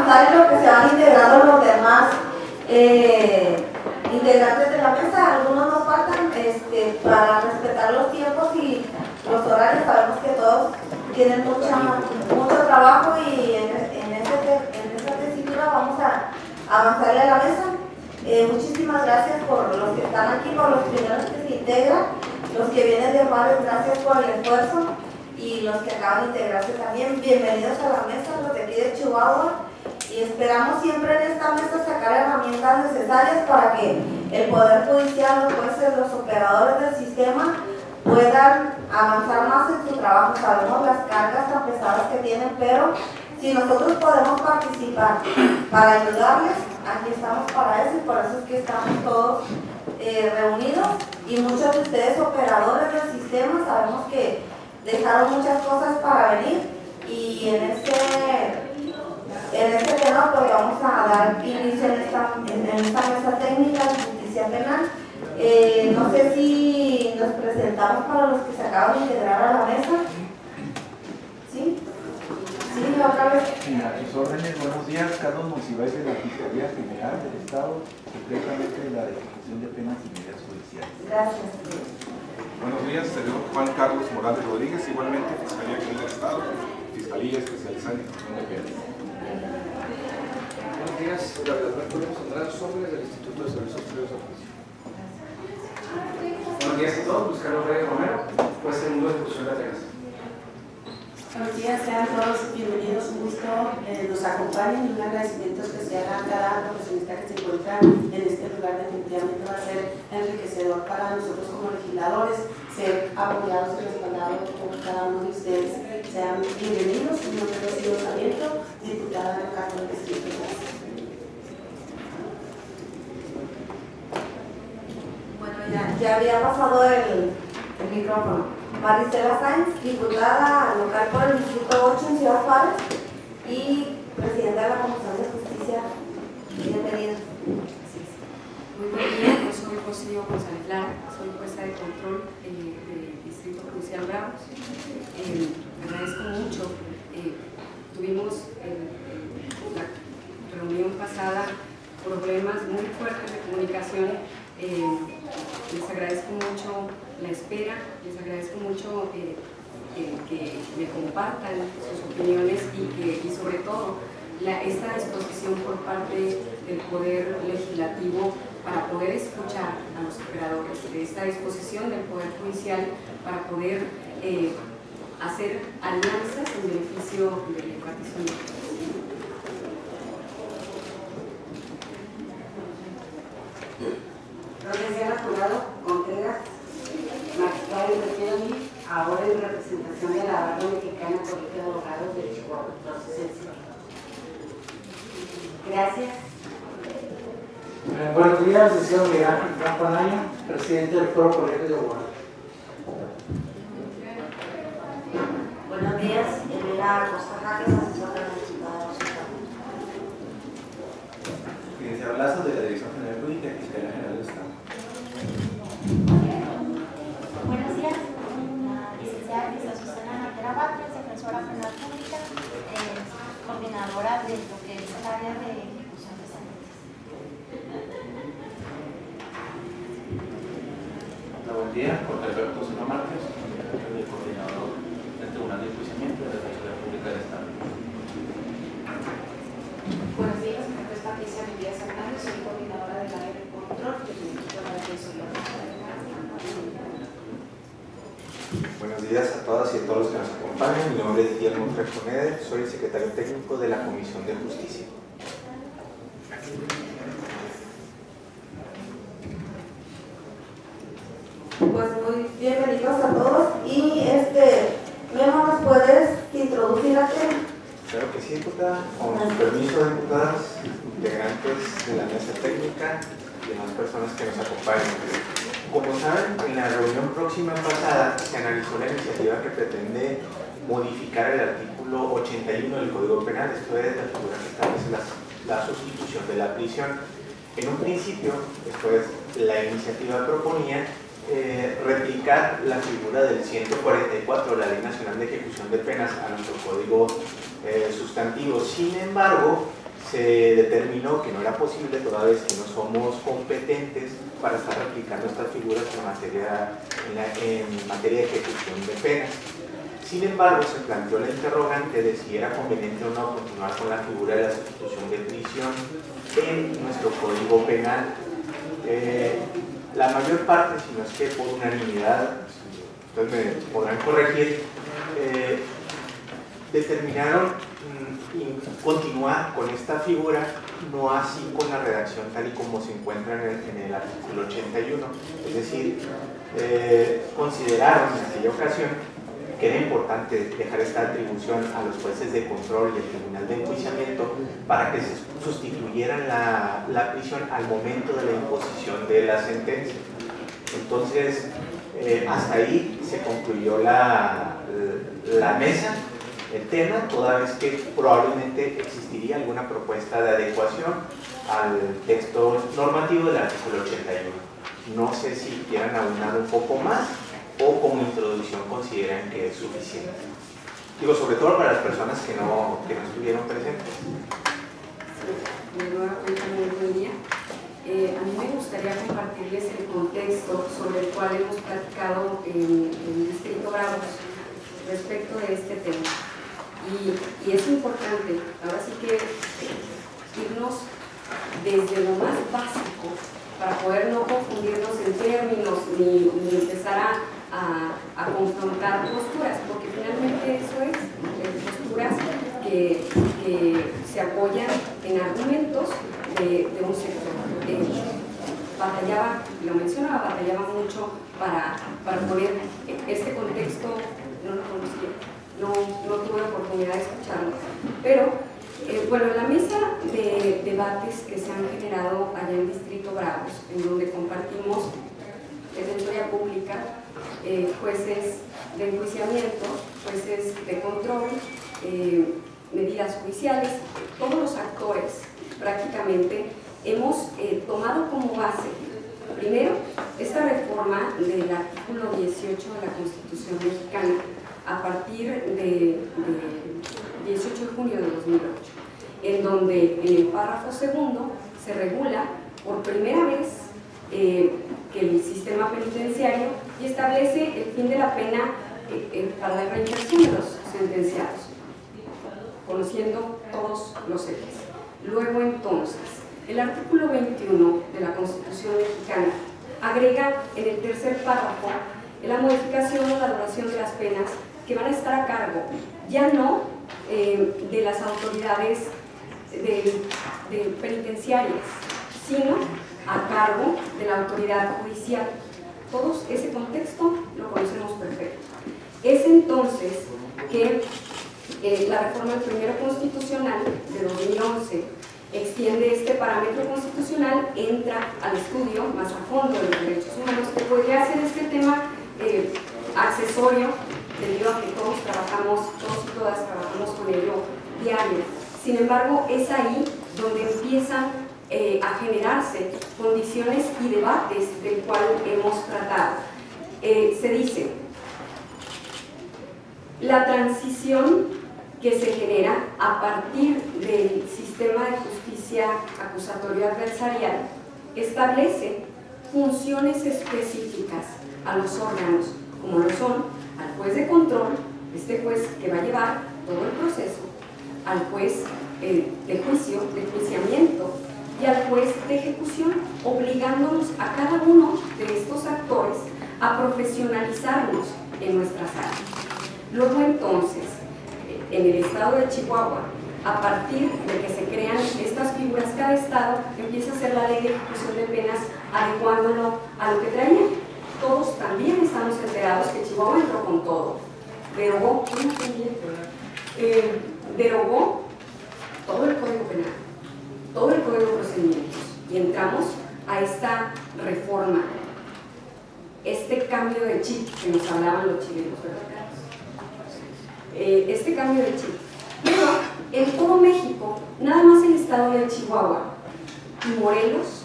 avanzar en lo que se van integrando los demás integrantes de la mesa. Algunos nos faltan para respetar los tiempos y los horarios. Sabemos que todos tienen mucho trabajo y en esta tesitura vamos a avanzarle a la mesa. Muchísimas gracias por los que están aquí, por los primeros que se integran, los que vienen de Juárez, gracias por el esfuerzo, y los que acaban de integrarse también, bienvenidos a la mesa, los de aquí de Chihuahua, y esperamos siempre en esta mesa sacar herramientas necesarias para que el Poder Judicial, los jueces, los operadores del sistema puedan avanzar más en su trabajo. Sabemos las cargas tan pesadas que tienen, pero si nosotros podemos participar para ayudarles, aquí estamos para eso, y por eso es que estamos todos reunidos, y muchos de ustedes operadores del sistema sabemos que dejaron muchas cosas para venir, y en este tema pues vamos a dar inicio en esta mesa técnica de justicia penal. No sé si nos presentamos para los que se acaban de integrar a la mesa. ¿Sí? Sí, otra vez. A sus órdenes, buenos días. Carlos Monsiváis, de la Fiscalía General del Estado, concretamente de la Ejecución de Penas y Medidas Judiciales. Gracias. Buenos días, servidor Juan Carlos Morales Rodríguez, igualmente Fiscalía General del Estado, Fiscalía Especializada en Ejecución de Penas. Buenos días, Gabriel Alberto Lemos Andrade Sombres, del Instituto de Servicios Previos a Juicio. Buenos días a todos, Luis Carlos Reyes Romero, juez segundo de ejecución de penas. Buenos días, sean todos bienvenidos, un gusto nos acompañen, y un agradecimiento especial a cada profesionista que se encuentra en este lugar. Definitivamente va a ser enriquecedor para nosotros como legisladores ser apoyados y respaldados por cada uno de ustedes. Sean bienvenidos, un nombre de Rocío Sarmiento, diputada del cargo del Distrito. Gracias. Bueno, ya había pasado el micrófono. Maricela Sáenz, diputada local por el Distrito 8 en Ciudad Juárez y presidenta de la Comisión de Justicia. Bienvenida. Muy buen día, yo soy Rocío González Lara, soy jueza de control del Distrito Judicial Bravos. Agradezco mucho. Tuvimos la reunión pasada problemas muy fuertes de comunicación. Les agradezco mucho la espera, les agradezco mucho que me compartan sus opiniones y sobre todo esta disposición por parte del Poder Legislativo para poder escuchar a los operadores, de esta disposición del Poder Judicial para poder hacer alianzas en beneficio de la impartición de justicia. Profesor Jurado Contreras, magistrado independiente, ahora en representación de la Barra Mexicana Colegio de Abogados de Chihuahua, proceso. Gracias. Buenos días, licenciado Miguel Ángel Campanaya, presidente del Foro Colegio de Abogados. Buenos días, Elena Costa Jaques, asesora del Estado. Licenciado Lazo, de la Dirección General Jurídica y Fiscalía General del Estado. Buenos días, la licenciada Cristina Susana Natera Vázquez, defensora penal pública, coordinadora de lo que es el área de ejecución de sentencias. Buen día, Jorge Alberto Silva Márquez, el coordinador del Tribunal de Enjuiciamiento de la Defensoría Pública del Estado. Buenos días, mi nombre es Patricia Díaz Hernández, soy coordinadora del área de control del Instituto de la Defensoría Pública. Buenos días a todas y a todos los que nos acompañan. Mi nombre es Guillermo Treconeder, soy el secretario técnico de la Comisión de Justicia. Pues muy bienvenidos a todos y Memo, ¿nos puedes introducir a tema? Claro que sí, diputada. Con su permiso, diputadas, integrantes de la mesa técnica y demás personas que nos acompañan. Como saben, en la reunión próxima pasada se analizó la iniciativa que pretende modificar el artículo 81 del Código Penal, esto es la figura que establece la sustitución de la prisión. En un principio, después, la iniciativa proponía replicar la figura del 144 de la Ley Nacional de Ejecución de Penas a nuestro Código Sustantivo. Sin embargo, se determinó que no era posible toda vez que no somos competentes para estar aplicando estas figuras en materia de ejecución de penas. Sin embargo, se planteó la interrogante de si era conveniente o no continuar con la figura de la sustitución de prisión en nuestro Código Penal. La mayor parte, si no es que por unanimidad, ustedes me podrán corregir, determinaron continuar con esta figura, no así con la redacción tal y como se encuentra en el artículo 81. Es decir, consideraron en aquella ocasión que era importante dejar esta atribución a los jueces de control y el tribunal de enjuiciamiento para que se sustituyeran la prisión al momento de la imposición de la sentencia. Entonces, hasta ahí se concluyó la mesa, el tema, toda vez que probablemente existiría alguna propuesta de adecuación al texto normativo del artículo 81. No sé si quieran aunar un poco más o como introducción consideran que es suficiente. Digo, sobre todo para las personas que no estuvieron presentes. Sí, nuevamente muy buen día. A mí me gustaría compartirles el contexto sobre el cual hemos platicado en el Distrito Bravos respecto de este tema. Y es importante, ahora sí que irnos desde lo más básico para poder no confundirnos en términos ni empezar a confrontar posturas, porque finalmente eso es, posturas que se apoyan en argumentos de un sector. Lo mencionaba, batallaba mucho para poner este contexto, no lo conocía, no tuve la oportunidad de escucharlo, pero bueno, en la mesa de debates que se han generado allá en Distrito Bravos, en donde compartimos defensoría pública, jueces de enjuiciamiento, jueces de control, medidas judiciales, todos los actores prácticamente hemos tomado como base, primero, esta reforma del artículo 18 de la Constitución mexicana a partir de 18 de junio de 2008, en donde en el párrafo segundo se regula por primera vez que el sistema penitenciario y establece el fin de la pena para la reinserción de los sentenciados, conociendo todos los ejes. Luego entonces, el artículo 21 de la Constitución mexicana agrega en el tercer párrafo la modificación o la duración de las penas que van a estar a cargo, ya no de las autoridades de penitenciarias, sino a cargo de la autoridad judicial. Todos ese contexto lo conocemos perfecto. Es entonces que la reforma del primero constitucional de 2011 extiende este parámetro constitucional, entra al estudio más a fondo de los derechos humanos, que podría ser este tema accesorio, debido a que todos y todas trabajamos con ello diario. Sin embargo, es ahí donde empiezan a generarse condiciones y debates del cual hemos tratado. Se dice, la transición que se genera a partir del sistema de justicia acusatorio adversarial establece funciones específicas a los órganos, como lo son al juez de control, este juez que va a llevar todo el proceso, al juez de juicio, de enjuiciamiento, y al juez de ejecución, obligándonos a cada uno de estos actores a profesionalizarnos en nuestras áreas. Luego entonces, en el estado de Chihuahua, a partir de que se crean estas figuras, cada estado empieza a hacer la ley de ejecución de penas adecuándolo a lo que traía. Todos también estamos enterados que Chihuahua entró con todo. Derogó todo el Código Penal, todo el Código de Procedimientos, y entramos a esta reforma, este cambio de chip que nos hablaban los chilenos, ¿verdad? Este cambio de chip. Pero en todo México, nada más el estado de Chihuahua y Morelos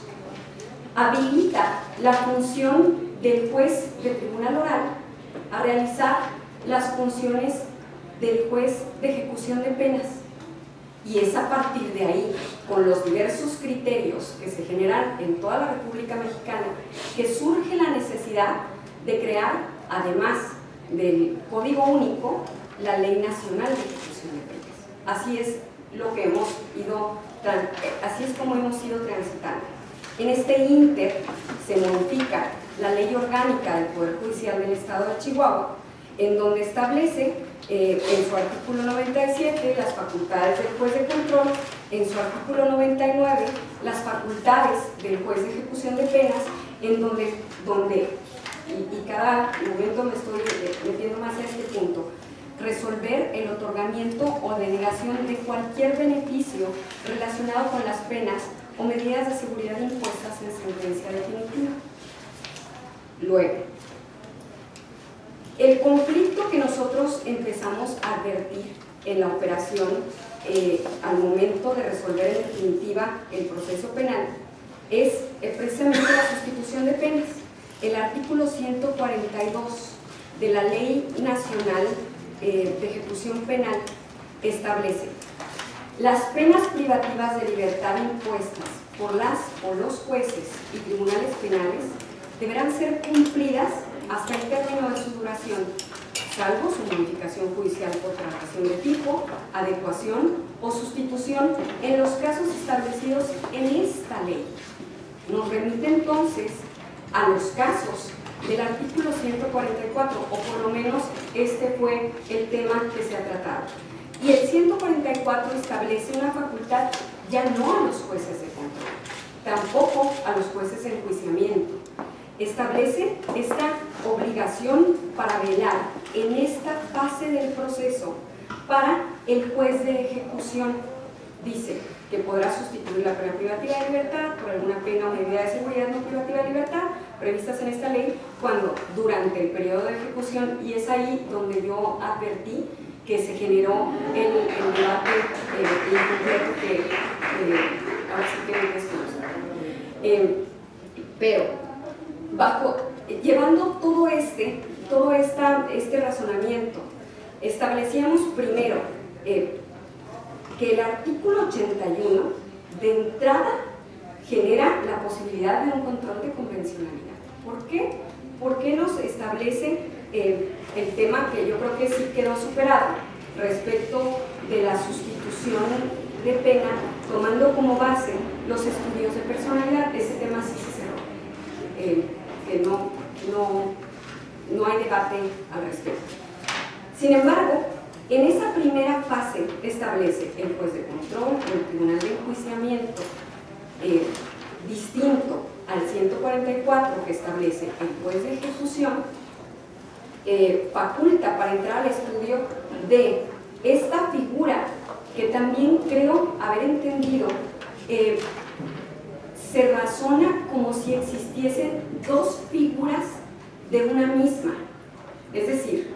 habilita la función del juez de tribunal oral a realizar las funciones del juez de ejecución de penas, y es a partir de ahí con los diversos criterios que se generan en toda la República Mexicana, que surge la necesidad de crear, además del Código Único, la Ley Nacional de Ejecución de Penas. Así es lo que así es como hemos ido transitando. En este ínter se modifica la Ley Orgánica del Poder Judicial del Estado de Chihuahua, en donde establece en su artículo 97 las facultades del juez de control, en su artículo 99 las facultades del juez de ejecución de penas, en donde y cada momento me estoy metiendo más a este punto, resolver el otorgamiento o denegación de cualquier beneficio relacionado con las penas o medidas de seguridad impuestas en sentencia definitiva. Luego, el conflicto que nosotros empezamos a advertir en la operación al momento de resolver en definitiva el proceso penal es precisamente la sustitución de penas. El artículo 142 de la Ley Nacional de Ejecución Penal establece: las penas privativas de libertad impuestas por las o los jueces y tribunales penales deberán ser cumplidas hasta el término de su duración, salvo su modificación judicial por traslación de tipo, adecuación o sustitución en los casos establecidos en esta ley. Nos remite entonces a los casos del artículo 144, o por lo menos este fue el tema que se ha tratado. Y el 144 establece una facultad ya no a los jueces de control, tampoco a los jueces de enjuiciamiento. Establece esta obligación para velar en esta fase del proceso para el juez de ejecución. Dice que podrá sustituir la pena privativa de libertad por alguna pena o medida de seguridad no privativa de libertad previstas en esta ley cuando durante el periodo de ejecución, y es ahí donde yo advertí que se generó el debate incompleto que ahora sí que me desconozco. Pero llevando todo este razonamiento, establecíamos primero que el artículo 81 de entrada genera la posibilidad de un control de convencionalidad. ¿Por qué? Porque nos establece el tema que yo creo que sí quedó superado respecto de la sustitución de pena, tomando como base los estudios de personalidad. Ese tema sí se cerró, que no hay debate al respecto. Sin embargo, en esa primera fase establece el juez de control o el tribunal de enjuiciamiento, distinto al 144 que establece el juez de ejecución, faculta para entrar al estudio de esta figura que también creo haber entendido se razona como si existiesen dos figuras de una misma, es decir,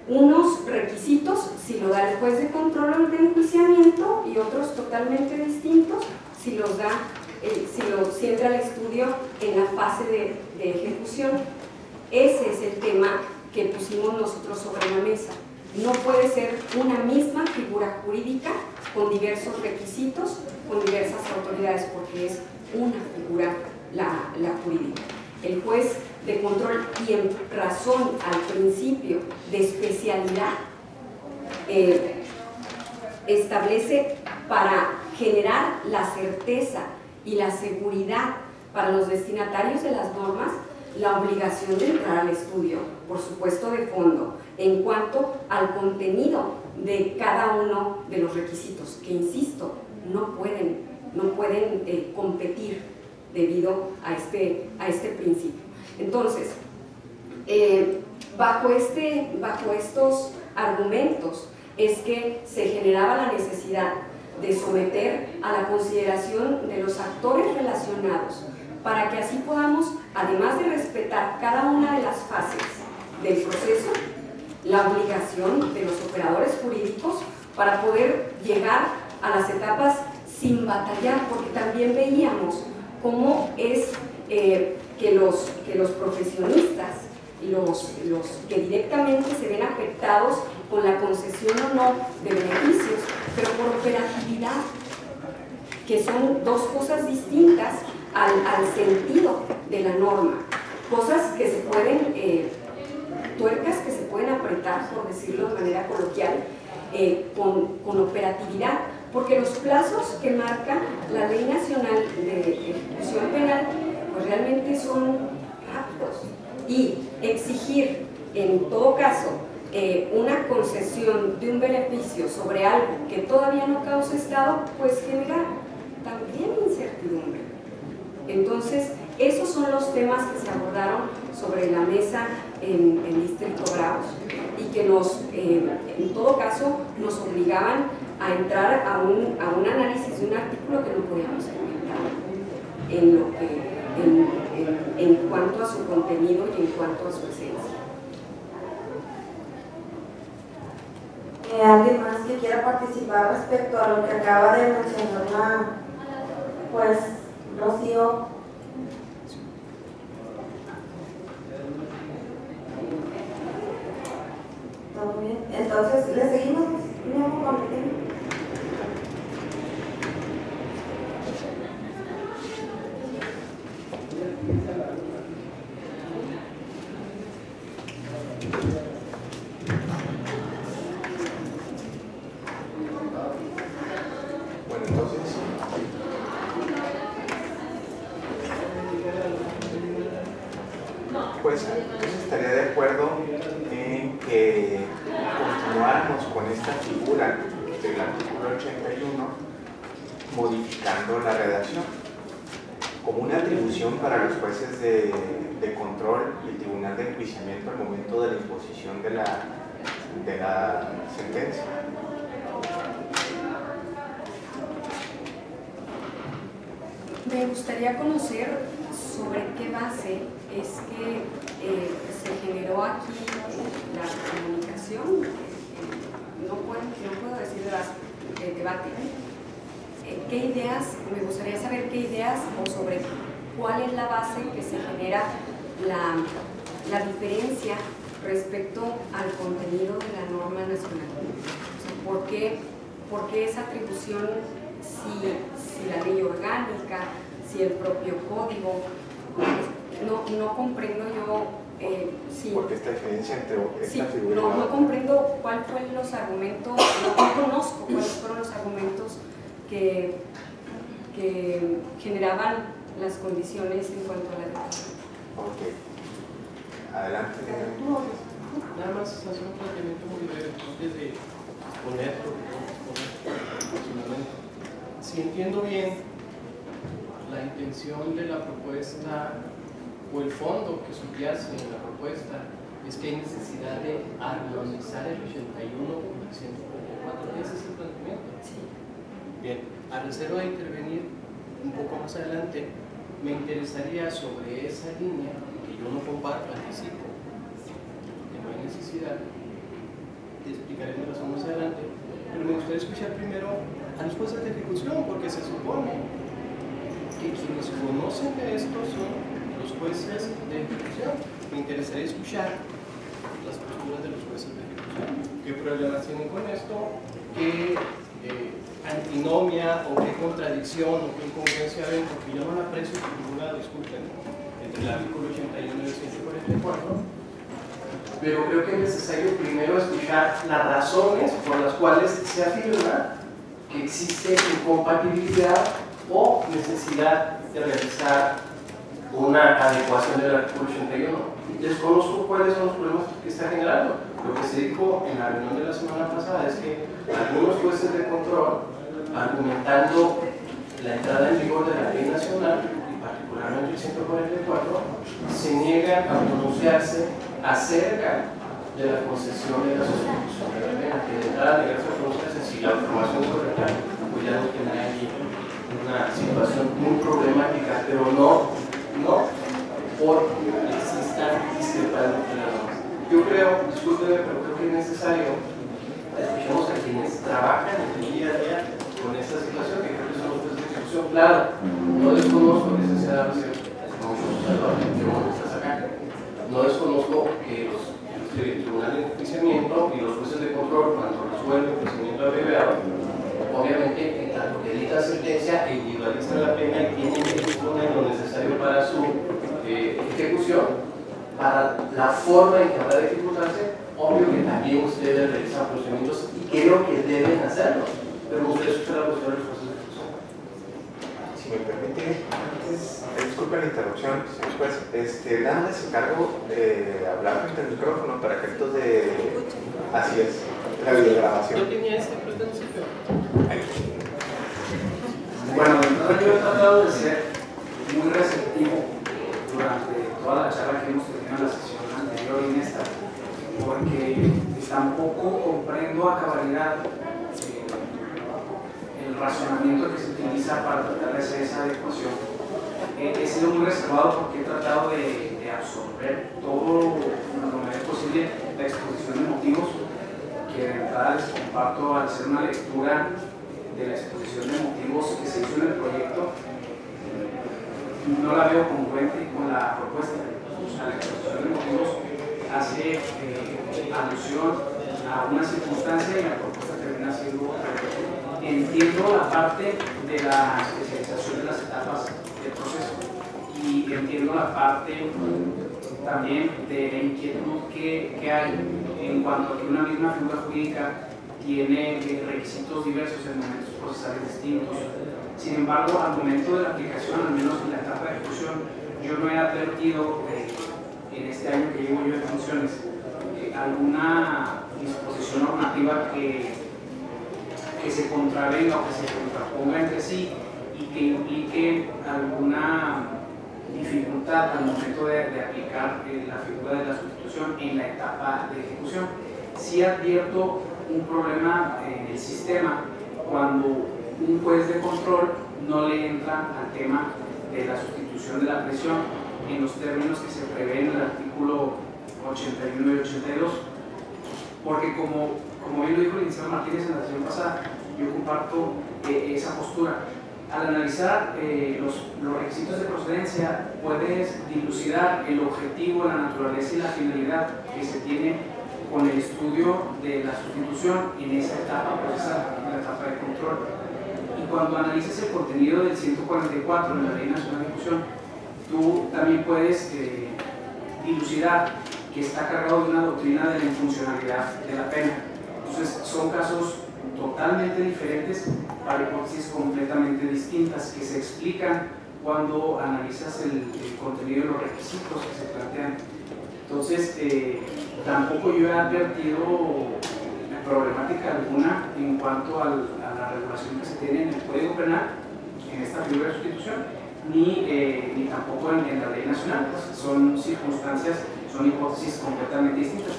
unos requisitos si lo da el juez de control o el de enjuiciamiento y otros totalmente distintos si los da si entra al estudio en la fase de ejecución. Ese es el tema que pusimos nosotros sobre la mesa. No puede ser una misma figura jurídica con diversos requisitos, con diversas autoridades, porque es una figura la jurídica. El juez de control, y en razón al principio de especialidad, establece para generar la certeza y la seguridad para los destinatarios de las normas la obligación de entrar al estudio, por supuesto de fondo, en cuanto al contenido de cada uno de los requisitos, que insisto, no pueden competir debido a este principio. Entonces, bajo estos argumentos es que se generaba la necesidad de someter a la consideración de los actores relacionados para que así podamos, además de respetar cada una de las fases del proceso, la obligación de los operadores jurídicos para poder llegar a las etapas sin batallar, porque también veíamos cómo es que los profesionistas, los que directamente se ven afectados con la concesión o no de beneficios, pero por operatividad, que son dos cosas distintas al sentido de la norma, cosas que se pueden, tuercas que se pueden apretar, por decirlo de manera coloquial, con operatividad, porque los plazos que marca la Ley Nacional de Ejecución Penal pues realmente son rápidos, y exigir en todo caso una concesión de un beneficio sobre algo que todavía no causa estado, pues genera también incertidumbre. Entonces, esos son los temas que se abordaron sobre la mesa en Distrito Bravos y que nos, en todo caso, nos obligaban a entrar a un análisis de un artículo que no podíamos comentar en cuanto a su contenido y en cuanto a su esencia. ¿Alguien más que quiera participar respecto a lo que acaba de mencionar pues Rocío? ¿Todo bien? Entonces, ¿le seguimos con el tema? Bueno, entonces, pues estaría de acuerdo en que continuáramos con esta figura del artículo 81, modificando la redacción como una atribución para los jueces de control y el tribunal de enjuiciamiento al momento de la imposición de la sentencia. Me gustaría conocer sobre qué base es que se generó aquí la comunicación. No puedo decir de base, debate. ¿Qué ideas? Me gustaría saber qué ideas o sobre cuál es la base que se genera la diferencia respecto al contenido de la norma nacional. O sea, ¿por qué esa atribución si la ley orgánica, si el propio código? No comprendo yo ¿Por qué esta diferencia entre esta figura y la no comprendo cuáles fueron los argumentos, no conozco cuáles fueron los argumentos que generaban las condiciones en cuanto a la educación. Ok. Adelante. Nada más hacer un planteamiento muy breve antes de exponer personalmente. Si entiendo bien, la intención de la propuesta o el fondo que subyace en la propuesta es que hay necesidad de armonizar el 81 con el 144. ¿Ese es el planteamiento? Sí. Bien, a reserva de intervenir un poco más adelante, me interesaría sobre esa línea que yo no comparto, anticipo, que no hay necesidad, te explicaré mi razón más adelante, pero me gustaría escuchar primero a los jueces de ejecución, porque se supone que quienes conocen de esto son los jueces de ejecución. Me interesaría escuchar las posturas de los jueces de ejecución. ¿Qué problemas tienen con esto? ¿Qué antinomia o qué contradicción o qué incongruencia ven? Porque yo no la aprecio por ningún lado, disculpen, entre el artículo 81 y el 144. Pero creo que es necesario primero escuchar las razones por las cuales se afirma que existe incompatibilidad o necesidad de realizar una adecuación del artículo 81. Desconozco cuáles son los problemas que está generando. Lo que se dijo en la reunión de la semana pasada es que algunos jueces de control, argumentando la entrada en vigor de la ley nacional, y particularmente el 144, se niegan a pronunciarse acerca de la concesión de la sustitución de la pena, que de entrada negarse a pronunciarse si la información es correcta, pues ya no tiene ahí una situación muy problemática, pero no porque existan discrepancias entre las normas. Yo creo, discúlpeme, pero creo que es necesario escuchemos a quienes trabajan en el día a día con esta situación, que creo que son los jueces de ejecución. Claro, no desconozco, licenciada Rocío, que estás acá, no desconozco que el Tribunal de Enjuiciamiento y los jueces de control, cuando resuelven el procedimiento abreviado, obviamente porque dicta sentencia e individualiza la pena y tienen que disponer lo necesario para su ejecución, para la forma en que habrá de ejecutarse. Obvio que también ustedes realizan procedimientos y creo que deben hacerlo, pero ustedes escuchan la cuestión de los procesos de ejecución. Si me permite, antes, disculpen la interrupción, señor juez, dándoles el cargo de hablar frente al micrófono para efectos de... Así es, la videograbación. Yo tenía pero no sé qué. Bueno, yo he tratado de ser muy receptivo durante toda la charla que hemos tenido en la sesión anterior y en esta, porque tampoco comprendo a cabalidad el razonamiento que se utiliza para tratar de hacer esa adecuación. He sido muy reservado porque he tratado de absorber todo lo más posible la exposición de motivos, que de entrada les comparto al hacer una lectura de la exposición de motivos que se hizo en el proyecto. No la veo congruente con la propuesta. La exposición de motivos hace alusión a una circunstancia y la propuesta termina siendo otra. Entiendo la parte de la especialización de las etapas del proceso y entiendo la parte también de la inquietud que hay en cuanto a que una misma figura jurídica tiene requisitos diversos en momentos procesales distintos. Sin embargo, al momento de la aplicación, al menos en la etapa de ejecución, yo no he advertido en este año que llevo yo en funciones alguna disposición normativa que se contravenga o que se contraponga entre sí y que implique alguna dificultad al momento de aplicar la figura de la sustitución en la etapa de ejecución. Sí advierto un problema en el sistema cuando un juez de control no le entra al tema de la sustitución de la prisión en los términos que se prevén en el artículo 81 y 82, porque como bien lo dijo el licenciado Martínez en la sesión pasada, yo comparto esa postura. Al analizar los requisitos de procedencia, puedes dilucidar el objetivo, la naturaleza y la finalidad que se tiene con el estudio de la sustitución en esa etapa procesal, en la etapa de control. Y cuando analices el contenido del 144 de la Ley Nacional de Ejecución, tú también puedes dilucidar que está cargado de una doctrina de la infuncionalidad de la pena. Entonces, son casos totalmente diferentes para hipótesis completamente distintas que se explican cuando analizas el contenido de los requisitos que se plantean. Entonces, tampoco yo he advertido problemática alguna en cuanto a la regulación que se tiene en el Código Penal, en esta figura de sustitución, ni tampoco en la ley nacional. Pues son circunstancias, son hipótesis completamente distintas.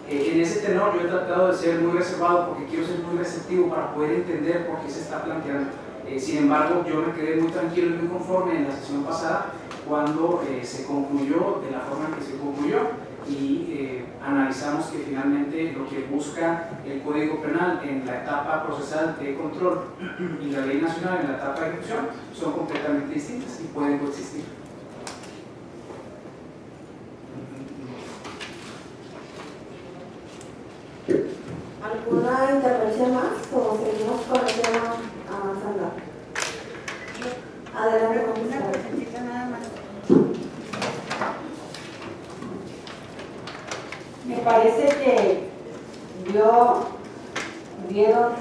En ese tenor yo he tratado de ser muy reservado porque quiero ser muy receptivo para poder entender por qué se está planteando. Sin embargo, yo me quedé muy tranquilo y muy conforme en la sesión pasada cuando se concluyó de la forma en que se concluyó y analizamos que finalmente lo que busca el Código Penal en la etapa procesal de control y la Ley Nacional en la etapa de ejecución son completamente distintas y pueden coexistir. ¿Alguna intervención más o seguimos con el tema avanzando? Adelante, comisario. Nada más. Me parece que vieron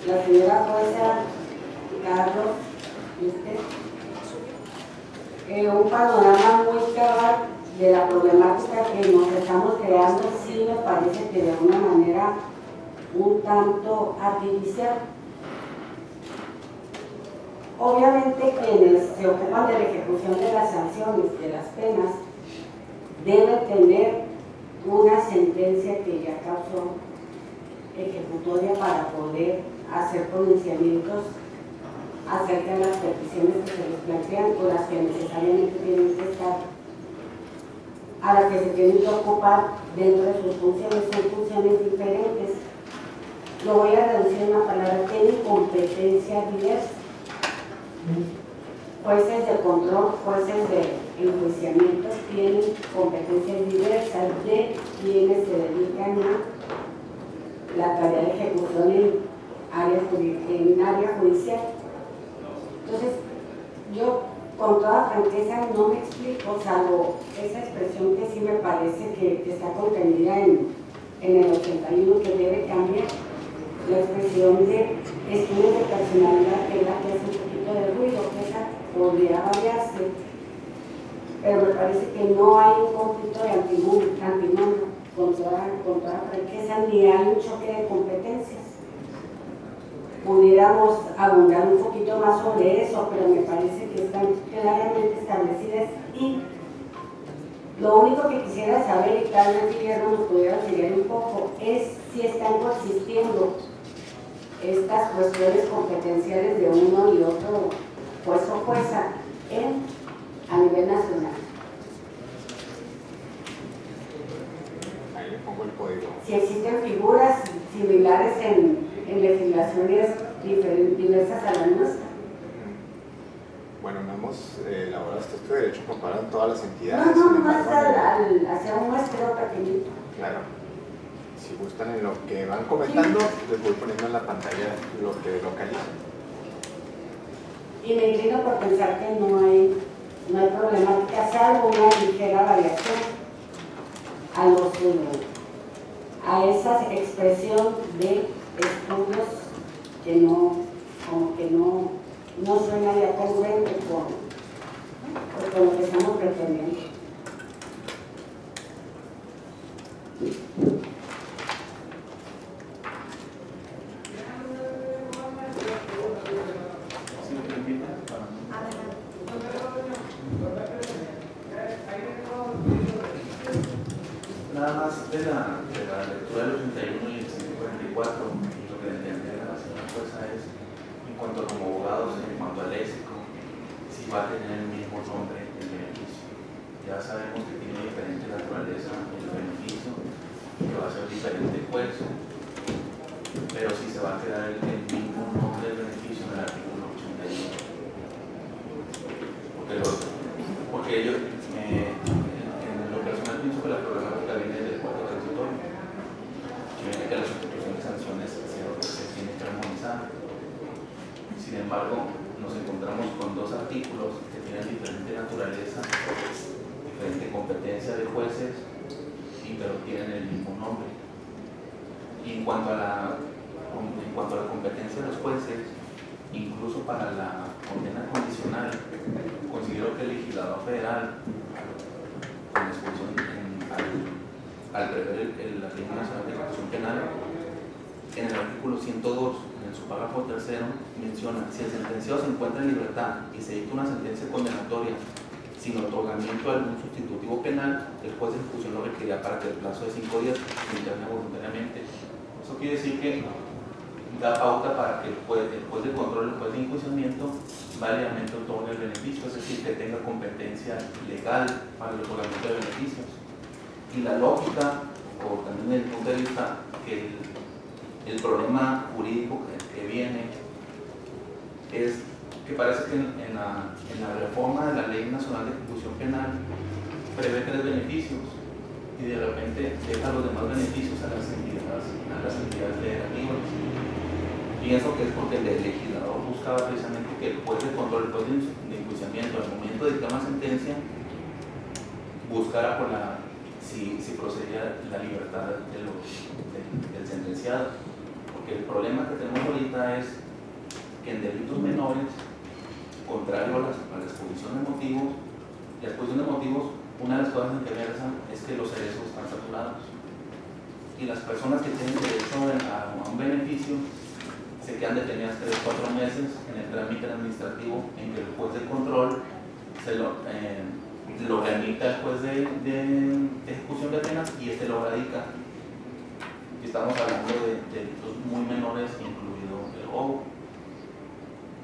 la señora jueza Carlos un panorama muy cabal de la problemática que nos estamos creando. Sí me parece que de una manera un tanto artificial. Obviamente quienes se ocupan de la ejecución de las sanciones, de las penas, deben tener una sentencia que ya causó ejecutoria para poder hacer pronunciamientos acerca de las peticiones que se les plantean o las que necesariamente tienen que estar, a las que se tienen que ocupar dentro de sus funciones. Son funciones diferentes. Lo voy a reducir en una palabra: tienen competencia diversa. Jueces de control, jueces de enjuiciamiento tienen competencias diversas de quienes se dedican a la tarea de ejecución en área judicial. Entonces, yo con toda franqueza no me explico, salvo esa expresión que sí me parece que está contenida en el 81, que debe cambiar, la expresión de estudios de personalidad, que es la que hace un poquito de ruido, que esa podría variarse, pero me parece que no hay un conflicto de antinomio con toda franqueza, ni hay un choque de competencias. Pudiéramos abundar un poquito más sobre eso, pero me parece que están claramente establecidas. Y lo único que quisiera saber, y tal vez Guillermo nos pudiera auxiliar un poco, es si están coexistiendo estas cuestiones competenciales de uno y otro juez o jueza a nivel nacional. Ahí le pongo el código. Si existen figuras similares en legislaciones diversas a la nuestra. Bueno, no hemos elaborado este estudio de derecho comparado en todas las entidades. No, más hacia un muestreo pequeñito. Claro. Si gustan en lo que van comentando, les voy poniendo en la pantalla lo que localizan. Y me inclino por pensar que no hay problemática, salvo una ligera variación a esa expresión de estudios que no suena ya congruente con lo que estamos pretendiendo. Si me permiten, nada más de la lectura del 81 y el 144, lo que entendía la señora jueza es, en cuanto a como abogados, en cuanto al léxico, si va a tener el mismo nombre el beneficio. Ya sabemos que tiene diferente naturaleza el beneficio, que va a ser diferente juez, pero si se va a quedar el mismo nombre del beneficio en el artículo 81. Porque yo, en lo personal, pienso que la problemática viene del cuadro transitorio, que viene que la sustitución de sanciones se tiene que armonizar. Sin embargo, nos encontramos con dos artículos que tienen diferente naturaleza, diferente competencia de jueces, pero tienen el mismo nombre. Y en cuanto a la competencia de los jueces, incluso para la condena condicional, considero que el legislador federal, con disposición al prever la Ley Nacional de Ejecución Penal, en el artículo 102, en su párrafo tercero, menciona: si el sentenciado se encuentra en libertad y se dicta una sentencia condenatoria sin otorgamiento de algún sustitutivo penal, el juez de ejecución lo requerirá para que el plazo de 5 días se interne voluntariamente. Eso quiere decir que da pauta para que el juez de control, el juez de enjuiciamiento, válidamente otorgue el beneficio, es decir, que tenga competencia legal para el otorgamiento de beneficios. Y la lógica, o también desde el punto de vista que el problema jurídico que viene es que parece que en la reforma de la Ley Nacional de Ejecución Penal prevé 3 beneficios y de repente deja los demás beneficios a las entidades federativas. Pienso que es porque el legislador buscaba precisamente que el juez de control, el juez de enjuiciamiento, al momento de dictar una sentencia, buscara por si procedía la libertad del sentenciado. Porque el problema que tenemos ahorita es que en delitos menores, contrario a la exposición de motivos, la exposición de motivos, una de las cosas en que versa es que los cerezos están saturados y las personas que tienen derecho a un beneficio se quedan detenidas 3 o 4 meses en el trámite administrativo en que el juez de control lo remite al juez de ejecución de penas y este lo radica. Y estamos hablando de delitos muy menores, incluido el robo.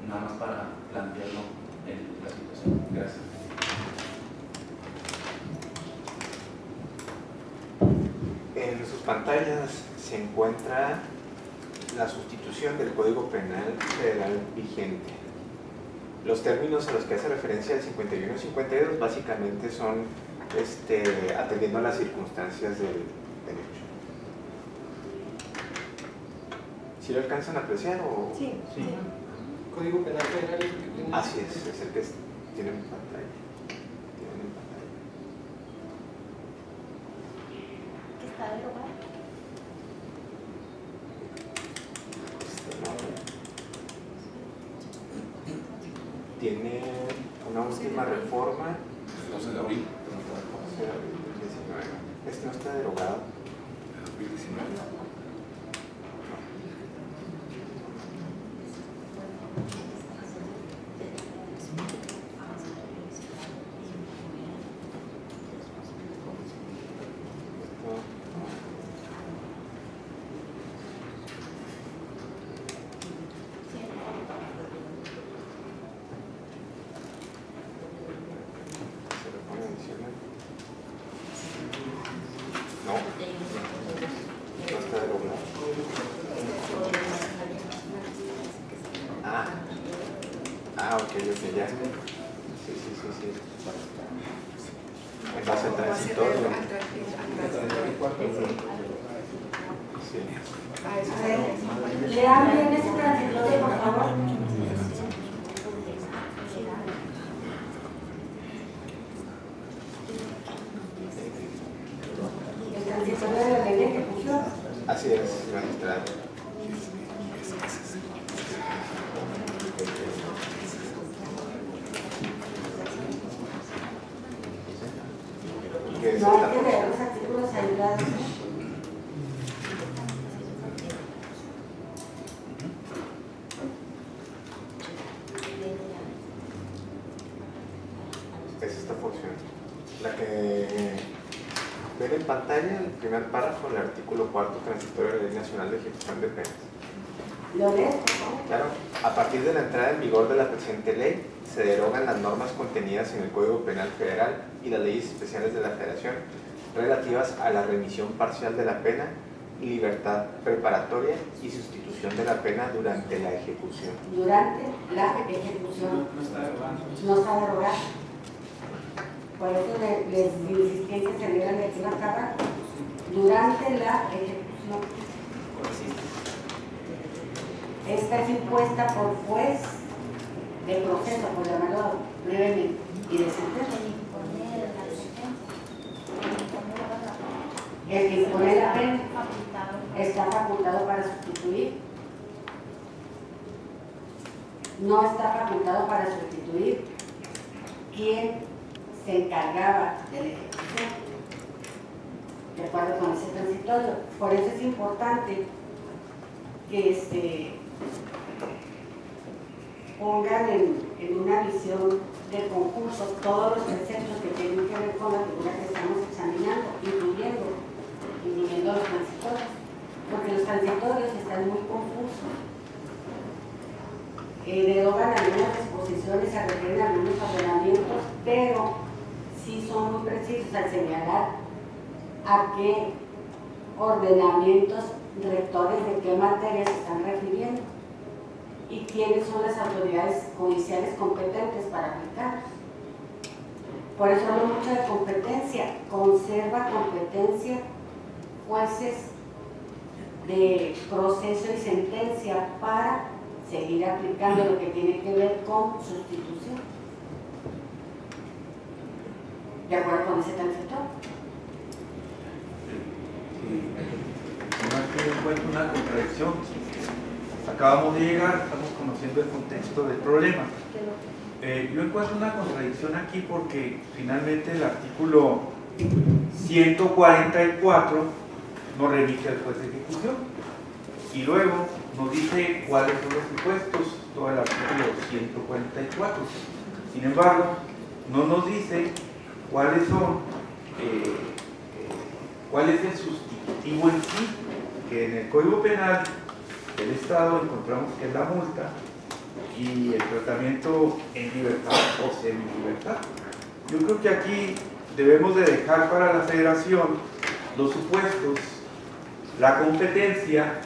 Nada más para plantearlo en la situación. Gracias. En sus pantallas se encuentra la sustitución del Código Penal Federal vigente. Los términos a los que hace referencia el 51 y 52 básicamente son atendiendo a las circunstancias del derecho. ¿Sí lo alcanzan a apreciar o...? Sí. Sí. Código Penal Federal es el que tiene. Así es el que tienen en pantalla. Tienen en pantalla. ¿Que está derogado? Tiene una última reforma. 12 de abril. 12 de abril del 19. Este no está derogado. De 2019. Ya. Sí. En base al transitorio. Sí. Lean bien ese transitorio, por favor. El transitorio de la ley de ejecución. Así es, magistrado. No hay que leer los artículos aislados. Es esta función. La que ven en pantalla, el primer párrafo, el artículo 4 transitorio de la Ley Nacional de Ejecución de Penas. ¿Lo lees? Claro. A partir de la entrada en vigor de la presente ley, se derogan las normas contenidas en el Código Penal Federal y las leyes especiales de la Federación relativas a la remisión parcial de la pena, libertad preparatoria y sustitución de la pena durante la ejecución. Durante la ejecución. No está derogada. Por eso les insistí que se lean de una carga. Durante la ejecución. Esta es impuesta por juez de proceso, por llamarlo brevemente, y de sentencia. El que impone la pena está facultado para sustituir. No está facultado para sustituir quien se encargaba de la ejecución. De acuerdo con ese transitorio. Por eso es importante que pongan en una visión de concurso todos los preceptos que tienen que ver con la figura que estamos examinando, incluyendo los transitorios, porque los transitorios están muy confusos. Derogan algunas disposiciones, se refieren a algunos ordenamientos, pero sí son muy precisos al señalar a qué ordenamientos rectores de qué materias se están refiriendo y quiénes son las autoridades judiciales competentes para aplicar. Por eso hablo mucho de competencia. Conserva competencia jueces de proceso y sentencia para seguir aplicando lo que tiene que ver con sustitución. ¿De acuerdo con ese transitorio? No es que yo encuentro una contradicción. Acabamos de llegar, estamos conociendo el contexto del problema. Yo encuentro una contradicción aquí porque finalmente el artículo 144 nos remite al juez de ejecución y luego nos dice cuáles son los supuestos, todo el artículo 144. Sin embargo, no nos dice cuáles son, cuál es el sustitutivo en sí, que en el Código Penal del Estado encontramos que es la multa y el tratamiento en libertad o semi-libertad. Yo creo que aquí debemos de dejar para la Federación los supuestos, la competencia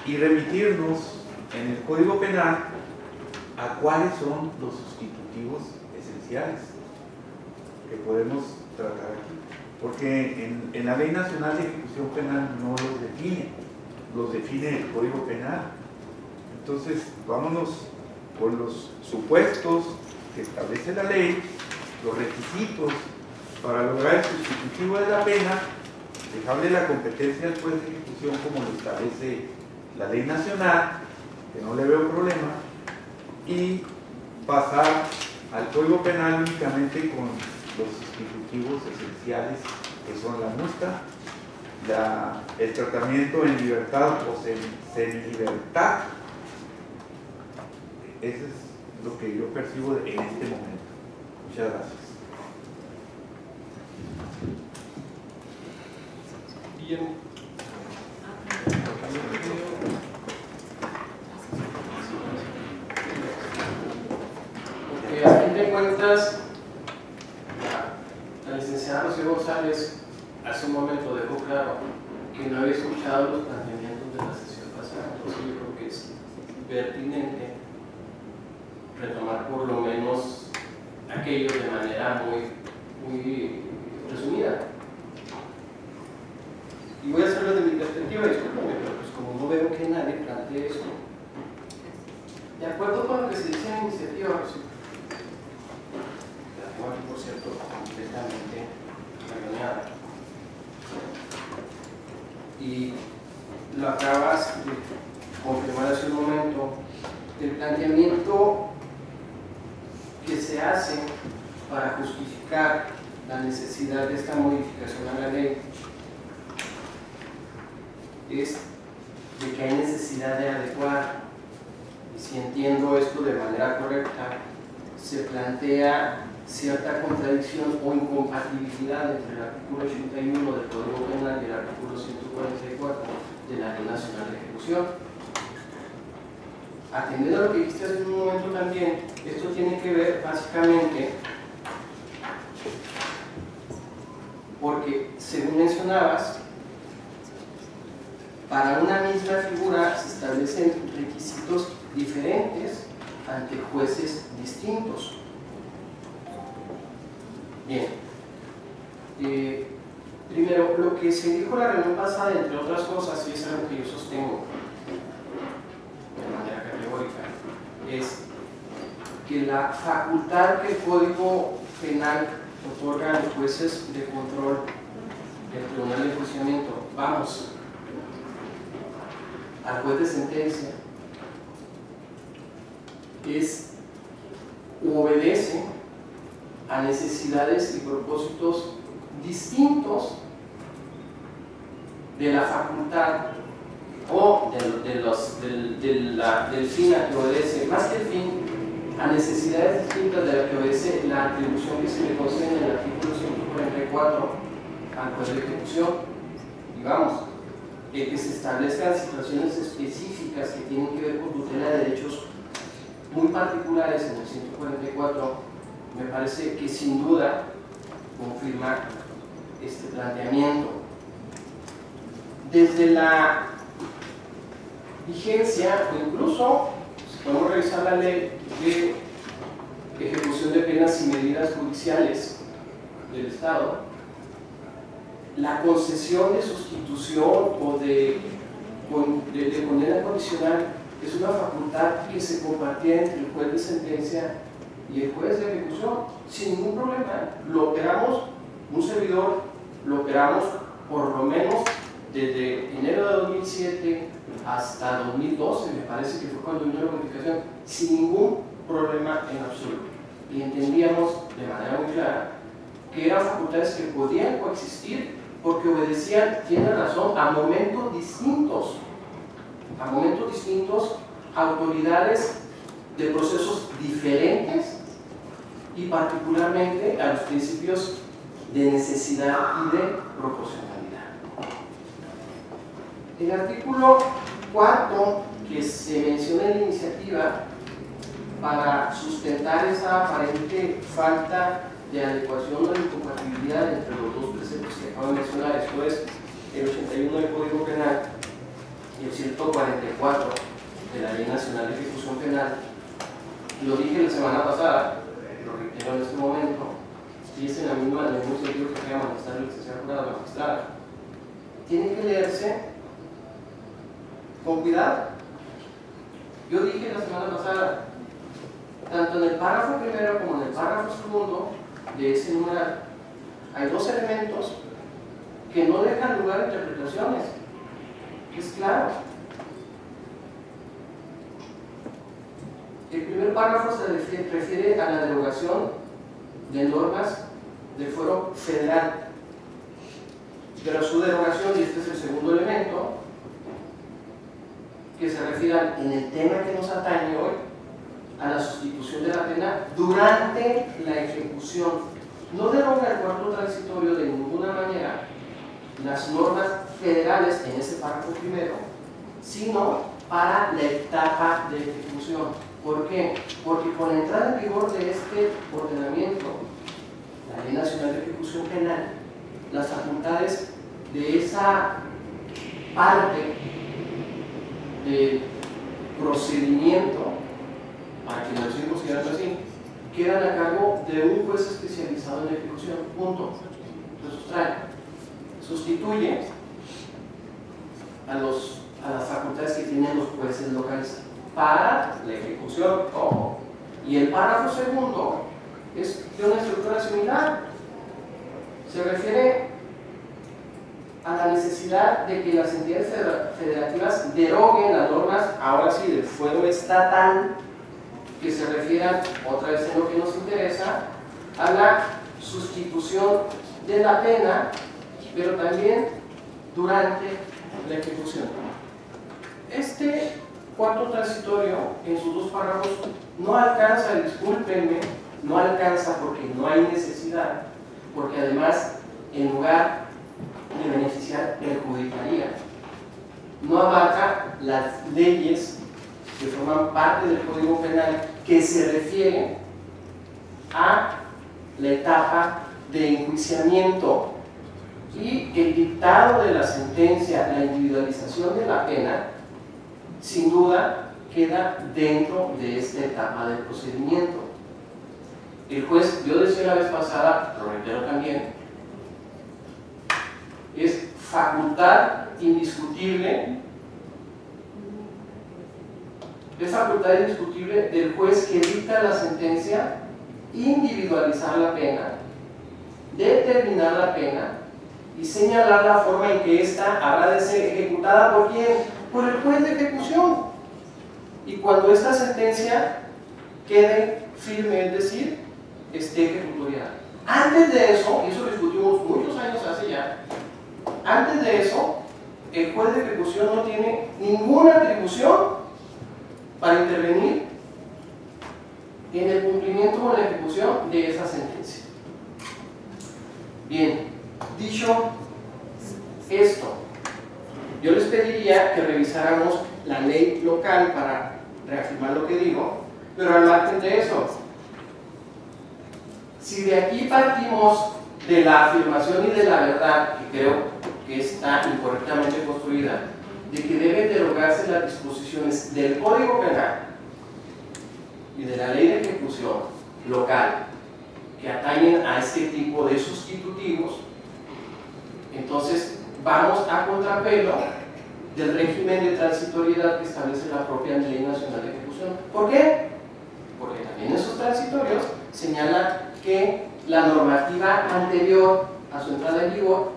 y remitirnos en el Código Penal a cuáles son los sustitutivos esenciales que podemos tratar aquí. Porque en la Ley Nacional de Ejecución Penal no los define. los define el Código Penal. Entonces, vámonos con los supuestos que establece la ley, los requisitos para lograr el sustitutivo de la pena, dejarle la competencia al juez de ejecución como lo establece la ley nacional, que no le veo problema, y pasar al Código Penal únicamente con los sustitutivos esenciales que son la multa, el tratamiento en libertad o semilibertad. Eso es lo que yo percibo en este momento. Muchas gracias. Bien. Porque a fin de cuentas, la licenciada Rocío González hace un momento dejó claro que no había escuchado los planteamientos de la sesión pasada. Entonces yo creo que es pertinente retomar por lo menos aquello de manera muy resumida. Y voy a hacerlo de mi perspectiva, discúlpame, pero pues como no veo que nadie plantee esto, de acuerdo con lo que se dice en la iniciativa, pues, la tengo aquí, por cierto, completamente regañada. Y lo acabas de confirmar hace un momento, el planteamiento que se hace para justificar la necesidad de esta modificación a la ley es de que hay necesidad de adecuar, y si entiendo esto de manera correcta, se plantea cierta contradicción o incompatibilidad entre el artículo 81 del Código Penal y el artículo 144 de la Ley Nacional de Ejecución. Atendiendo a lo que dijiste hace un momento también, esto tiene que ver básicamente porque, según mencionabas, para una misma figura se establecen requisitos diferentes ante jueces distintos. Bien, primero, lo que se dijo la reunión pasada, entre otras cosas, y es algo que yo sostengo de manera categórica, es que la facultad que el Código Penal otorga a los jueces de control del Tribunal de Enjuiciamiento, vamos, al juez de sentencia, obedece a necesidades y propósitos distintos de la facultad o del fin a que obedece, más que el fin, a necesidades distintas de la que obedece la atribución que se le concede en el artículo 144 al juez de ejecución. Digamos, que se establezcan situaciones específicas que tienen que ver con tutela de derechos muy particulares en el 144, me parece que sin duda confirma este planteamiento. Desde la vigencia, o incluso, si podemos revisar la ley de ejecución de penas y medidas judiciales del Estado, la concesión de sustitución o de condena condicional es una facultad que se compartía entre el juez de sentencia y el juez de ejecución sin ningún problema. Lo operamos, un servidor lo operamos por lo menos desde enero de 2007 hasta 2012, me parece que fue cuando vino la modificación, sin ningún problema en absoluto. Y entendíamos de manera muy clara que eran facultades que podían coexistir porque obedecían, tiene razón, a momentos distintos, autoridades de procesos diferentes y particularmente a los principios de necesidad y de proporcionalidad. El artículo 4 que se menciona en la iniciativa para sustentar esa aparente falta de adecuación o de incompatibilidad entre los dos preceptos que acabo de mencionar, esto es el 81 del Código Penal y el 144 de la Ley Nacional de Ejecución Penal. Lo dije la semana pasada, lo reitero en este momento, y es en el mismo sentido que quería manifestar el licenciado jurado magistrada. Tiene que leerse con cuidado. Yo dije la semana pasada, tanto en el párrafo primero como en el párrafo segundo de ese numeral, hay dos elementos que no dejan lugar a interpretaciones. Es claro. El primer párrafo se refiere a la derogación de normas del fuero federal. Pero su derogación, y este es el segundo elemento, que se refieran en el tema que nos atañe hoy a la sustitución de la pena durante la ejecución. No deroga el cuarto transitorio de ninguna manera las normas federales en ese párrafo primero, sino para la etapa de ejecución. ¿Por qué? Porque con la entrada en vigor de este ordenamiento, la Ley Nacional de Ejecución Penal, las facultades de esa parte del procedimiento, para que lo sigan considerando así, quedan a cargo de un juez especializado en ejecución. Punto. Se sustrae. Sustituye a las facultades que tienen los jueces locales para la ejecución. Ojo. Y el párrafo segundo es de una estructura similar. Se refiere a la necesidad de que las entidades federativas deroguen las normas, ahora sí, del fuero estatal, que se refieran, otra vez en lo que nos interesa, a la sustitución de la pena, pero también durante la ejecución. Este cuarto transitorio, en sus dos párrafos, no alcanza, discúlpenme, no alcanza porque no hay necesidad, porque además, en lugar de beneficiar, perjudicaría. No abarca las leyes que forman parte del Código Penal que se refieren a la etapa de enjuiciamiento, y el dictado de la sentencia, la individualización de la pena, sin duda queda dentro de esta etapa del procedimiento. El juez, yo decía la vez pasada, lo reitero también, es facultad indiscutible del juez que dicta la sentencia, individualizar la pena, determinar la pena y señalar la forma en que ésta habrá de ser ejecutada. ¿Por quién? Por el juez de ejecución. Y cuando esta sentencia quede firme, es decir, esté ejecutoriada. Antes de eso, y eso lo discutimos muchos años hace ya, antes de eso, el juez de ejecución no tiene ninguna atribución para intervenir en el cumplimiento o en la ejecución de esa sentencia. Bien, dicho esto, yo les pediría que revisáramos la ley local para reafirmar lo que digo, pero al margen de eso, si de aquí partimos de la afirmación y de la verdad, que creo que está incorrectamente construida, de que deben derogarse las disposiciones del Código Penal y de la Ley de Ejecución local que atañen a este tipo de sustitutivos, entonces vamos a contrapelo del régimen de transitoriedad que establece la propia Ley Nacional de Ejecución. ¿Por qué? Porque también esos transitorios señalan que la normativa anterior a su entrada en vigor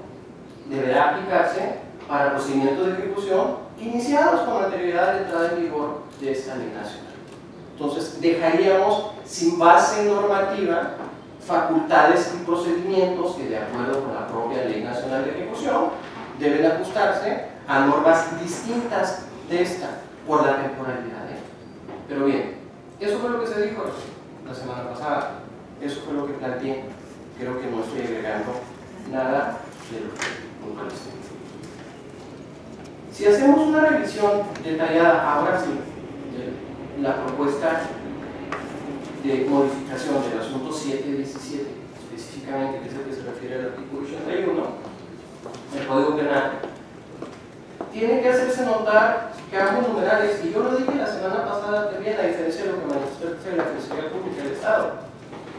deberá aplicarse para procedimientos de ejecución iniciados con anterioridad a la entrada en vigor de esta ley nacional. Entonces dejaríamos sin base normativa facultades y procedimientos que, de acuerdo con la propia Ley Nacional de Ejecución, deben ajustarse a normas distintas de esta por la temporalidad. Pero bien, eso fue lo que se dijo la semana pasada, eso fue lo que planteé. Creo que no estoy agregando nada de lo que puntualicé. Si hacemos una revisión detallada, ahora sí, de la propuesta de modificación del asunto 717, específicamente, que es el que se refiere al artículo 81 del Código Penal, tiene que hacerse notar que ambos numerales, y yo lo dije la semana pasada también, a diferencia de lo que manifestó la Defensoría Pública del Estado,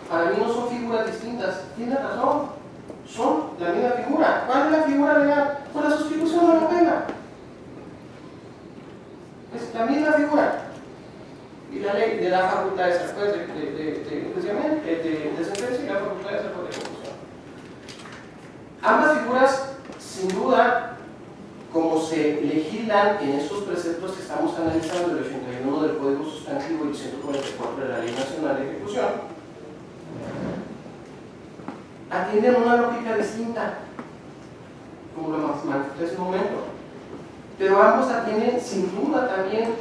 para mí no son figuras distintas. Tiene razón, son la misma figura. ¿Cuál es la figura legal? Pues la sustitución de la pena. le da facultades al juez de sentencia y da facultades al juez de ejecución. Ambas figuras, sin duda, como se legislan en estos preceptos que estamos analizando, el 81 del Código Sustantivo y el 144 de la Ley Nacional de Ejecución, atienden una lógica distinta, como lo manifesté hace un momento, pero ambos atienden sin duda también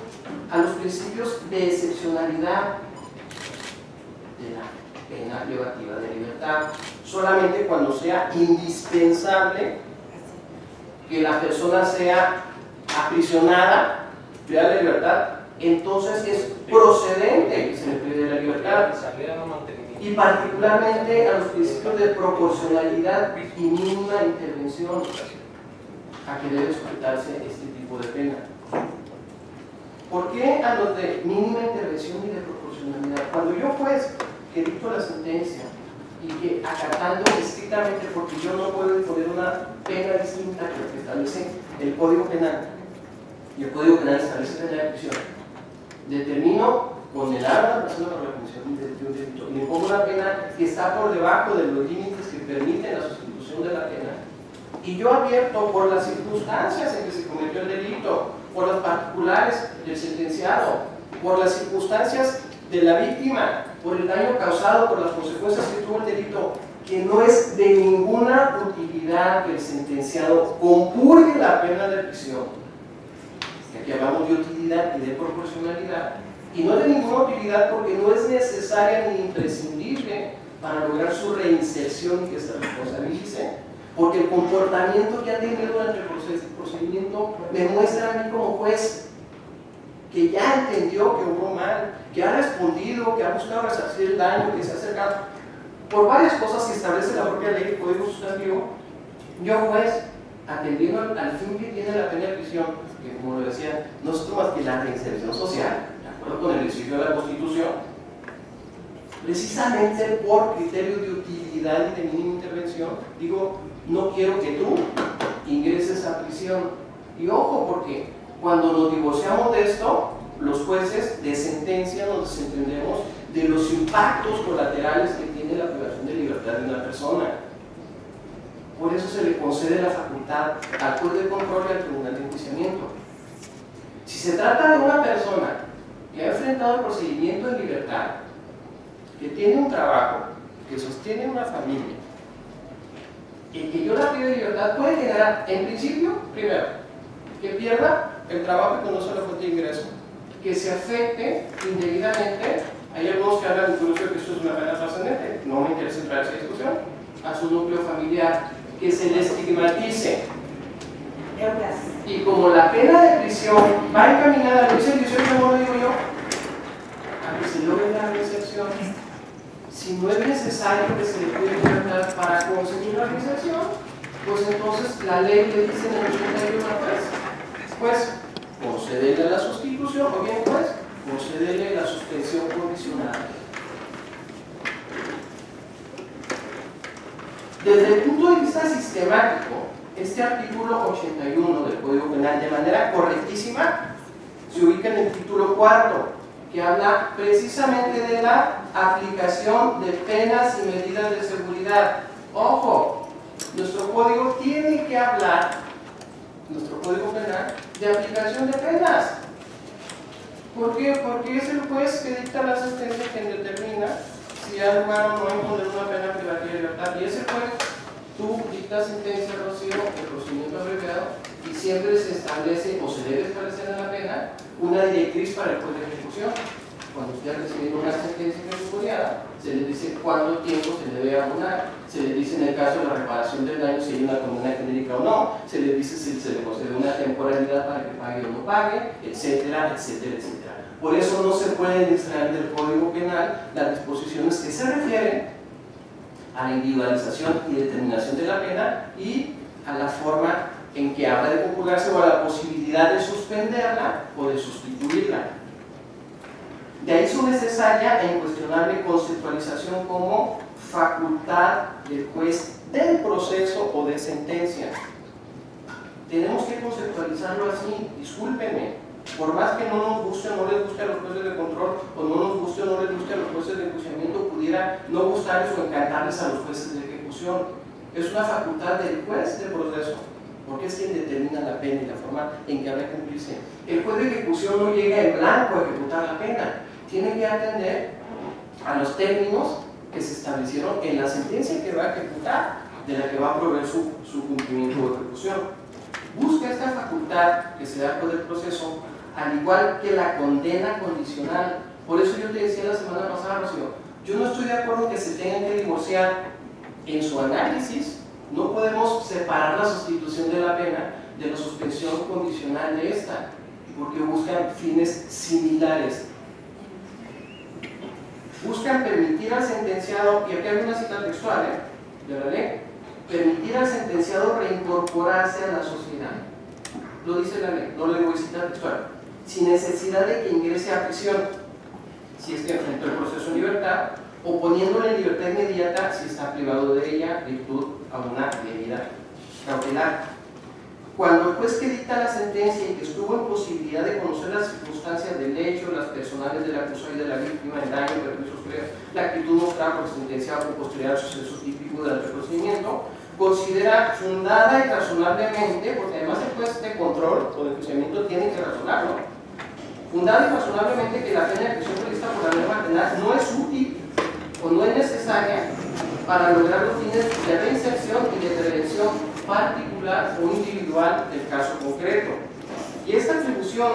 a los principios de excepcionalidad de la pena privativa de libertad, solamente cuando sea indispensable que la persona sea aprisionada, privada de libertad, entonces es procedente que se le prive la libertad, y particularmente a los principios de proporcionalidad y mínima intervención a que debe sujetarse este tipo de pena. ¿Por qué a los de mínima intervención y de proporcionalidad? Cuando yo juez que dicto la sentencia y que acatando estrictamente, porque yo no puedo imponer una pena distinta que lo que establece el Código Penal, y el Código Penal establece pena de prisión, determino condenar a la persona por la comisión de un delito y le pongo una pena que está por debajo de los límites que permiten la sustitución de la pena, y yo advierto por las circunstancias en que se cometió el delito, por las particulares del sentenciado, por las circunstancias de la víctima, por el daño causado, por las consecuencias que tuvo el delito, que no es de ninguna utilidad que el sentenciado compurgue la pena de prisión. Y aquí hablamos de utilidad y de proporcionalidad, y no de ninguna utilidad porque no es necesaria ni imprescindible para lograr su reinserción y que se responsabilice, porque el comportamiento que ha tenido durante el procedimiento me muestra a mí como juez que ya entendió que hubo mal, que ha respondido, que ha buscado resarcir el daño, que se ha acercado por varias cosas que establece la propia ley del Código Sustantivo. Yo juez, atendiendo al fin que tiene la pena de prisión, que como lo decía, no es más que la reinserción social, de acuerdo con el principio de la Constitución, precisamente por criterios de utilidad y de mínima intervención, digo, no quiero que tú ingreses a prisión. Y ojo, porque cuando nos divorciamos de esto, los jueces de sentencia nos desentendemos de los impactos colaterales que tiene la privación de libertad de una persona. Por eso se le concede la facultad al juez de control y al tribunal de enjuiciamiento. Si se trata de una persona que ha enfrentado el procedimiento en libertad, que tiene un trabajo, que sostiene una familia, y que yo la prive de libertad, puede generar, en principio, primero, que pierda el trabajo y que no sea la fuente de ingreso, que se afecte indebidamente. Hay algunos que hablan incluso de que esto es una pena trascendente, no me interesa entrar a esa discusión, a su núcleo familiar, que se le estigmatice. Y como la pena de prisión va encaminada, lo dice el 18, no lo digo yo, a que se logre la reinserción. Si no es necesario que se le pueda libertad para conseguir la reinserción, pues entonces la ley le dice en el 81 pues concederle la sustitución, o bien pues concederle la suspensión condicional. Desde el punto de vista sistemático, este artículo 81 del Código Penal, de manera correctísima, se ubica en el título 4, que habla precisamente de la aplicación de penas y medidas de seguridad. Ojo, nuestro código tiene que hablar, nuestro Código Penal, de aplicación de penas. ¿Por qué? Porque es el juez que dicta la sentencia quien determina si hay lugar o no imponer una pena privativa de libertad. Y ese juez, tú dictas sentencia, Rocío, el procedimiento abreviado, y siempre se establece o se debe establecer en la pena una directriz para el juez de ejecución. Cuando usted recibe una sentencia ejecutoriada, se le dice cuánto tiempo se le debe abonar, se le dice en el caso de la reparación del daño si hay una condena genérica o no, se le dice si se le concede una temporalidad para que pague o no pague, etcétera, etcétera, etcétera. Por eso no se pueden extraer del Código Penal las disposiciones que se refieren a la individualización y determinación de la pena y a la forma en que habla de compurgarse o a la posibilidad de suspenderla o de sustituirla. De ahí su necesaria e incuestionable conceptualización como facultad del juez del proceso o de sentencia. Tenemos que conceptualizarlo así, discúlpenme, Por más que no nos guste o no les guste a los jueces de control, o no nos guste o no les guste a los jueces de enjuiciamiento, pudiera no gustarles o encantarles a los jueces de ejecución. Es una facultad del juez del proceso, porque es quien determina la pena y la forma en que habrá que cumplirse. El juez de ejecución no llega en blanco a ejecutar la pena, tiene que atender a los términos que se establecieron en la sentencia que va a ejecutar, de la que va a proveer su cumplimiento o ejecución. Busca esta facultad que se da por el proceso, al igual que la condena condicional. Por eso yo te decía la semana pasada, Rocío, yo no estoy de acuerdo en que se tengan que divorciar en su análisis. No podemos separar la sustitución de la pena de la suspensión condicional de esta, porque buscan fines similares. Buscan permitir al sentenciado, y aquí hay una cita textual de la ley, permitir al sentenciado reincorporarse a la sociedad. Lo dice la ley, no le voy a citar textual, sin necesidad de que ingrese a prisión, si es que enfrentó el proceso en libertad, o poniéndole en libertad inmediata si está privado de ella, virtud a una medida cautelar. Cuando el juez que dicta la sentencia y que estuvo en posibilidad de conocer las circunstancias del hecho, las personales del acusado y de la víctima, el daño, perjuicios creados, la actitud mostrada por el sentenciado con posterioridad al suceso típico del procedimiento, considera fundada y razonablemente, porque además el juez de control o de enjuiciamiento tiene que razonarlo, fundada y razonablemente que la pena de prisión prevista por la norma penal no es útil o no es necesaria para lograr los fines de reinserción y de prevención particular o individual del caso concreto. Y esta atribución,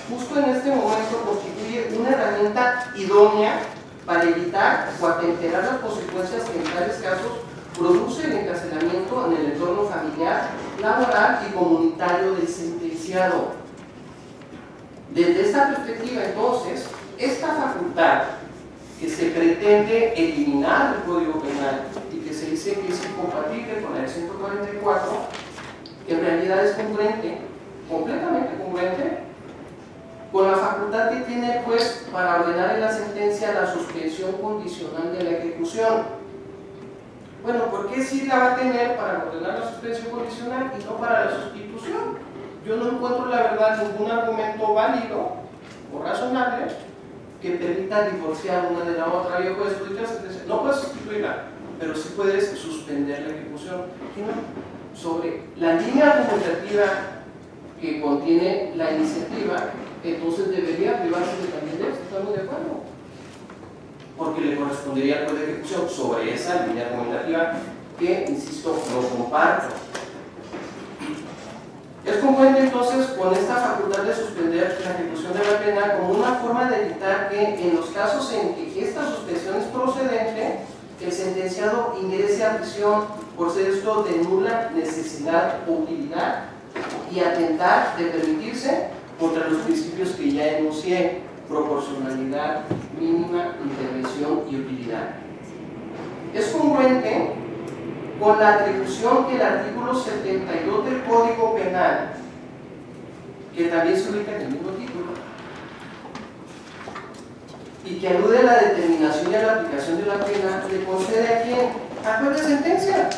justo en este momento, constituye una herramienta idónea para evitar o atemperar las consecuencias que en tales casos produce el encarcelamiento en el entorno familiar, laboral y comunitario del sentenciado. Desde esta perspectiva, entonces, esta facultad que se pretende eliminar del Código Penal y que se dice que es incompatible con el 144, que en realidad es congruente, completamente congruente, con la facultad que tiene el juez para ordenar en la sentencia la suspensión condicional de la ejecución. Bueno, ¿por qué sí la va a tener para ordenar la suspensión condicional y no para la sustitución? Yo no encuentro, la verdad, ningún argumento válido o razonable que permita divorciar una de la otra. Yo puedes no puedes sustituirla, pero sí puedes suspender la ejecución. Sobre la línea argumentativa que contiene la iniciativa, entonces debería privarse también de esto. ¿Estamos de acuerdo? Porque le correspondería al juez de ejecución sobre esa línea argumentativa que, insisto, no comparto. Es congruente entonces con esta facultad de suspender la ejecución de la pena como una forma de evitar que en los casos en que esta suspensión es procedente, el sentenciado ingrese a prisión por ser esto de nula necesidad o utilidad y atentar de permitirse contra los principios que ya enuncié: proporcionalidad, mínima, intervención y utilidad. Es congruente con la atribución que el artículo 72 del Código Penal, que también se ubica en el mismo título, y que alude a la determinación y a la aplicación de la pena, le concede a quién, al juez de sentencia.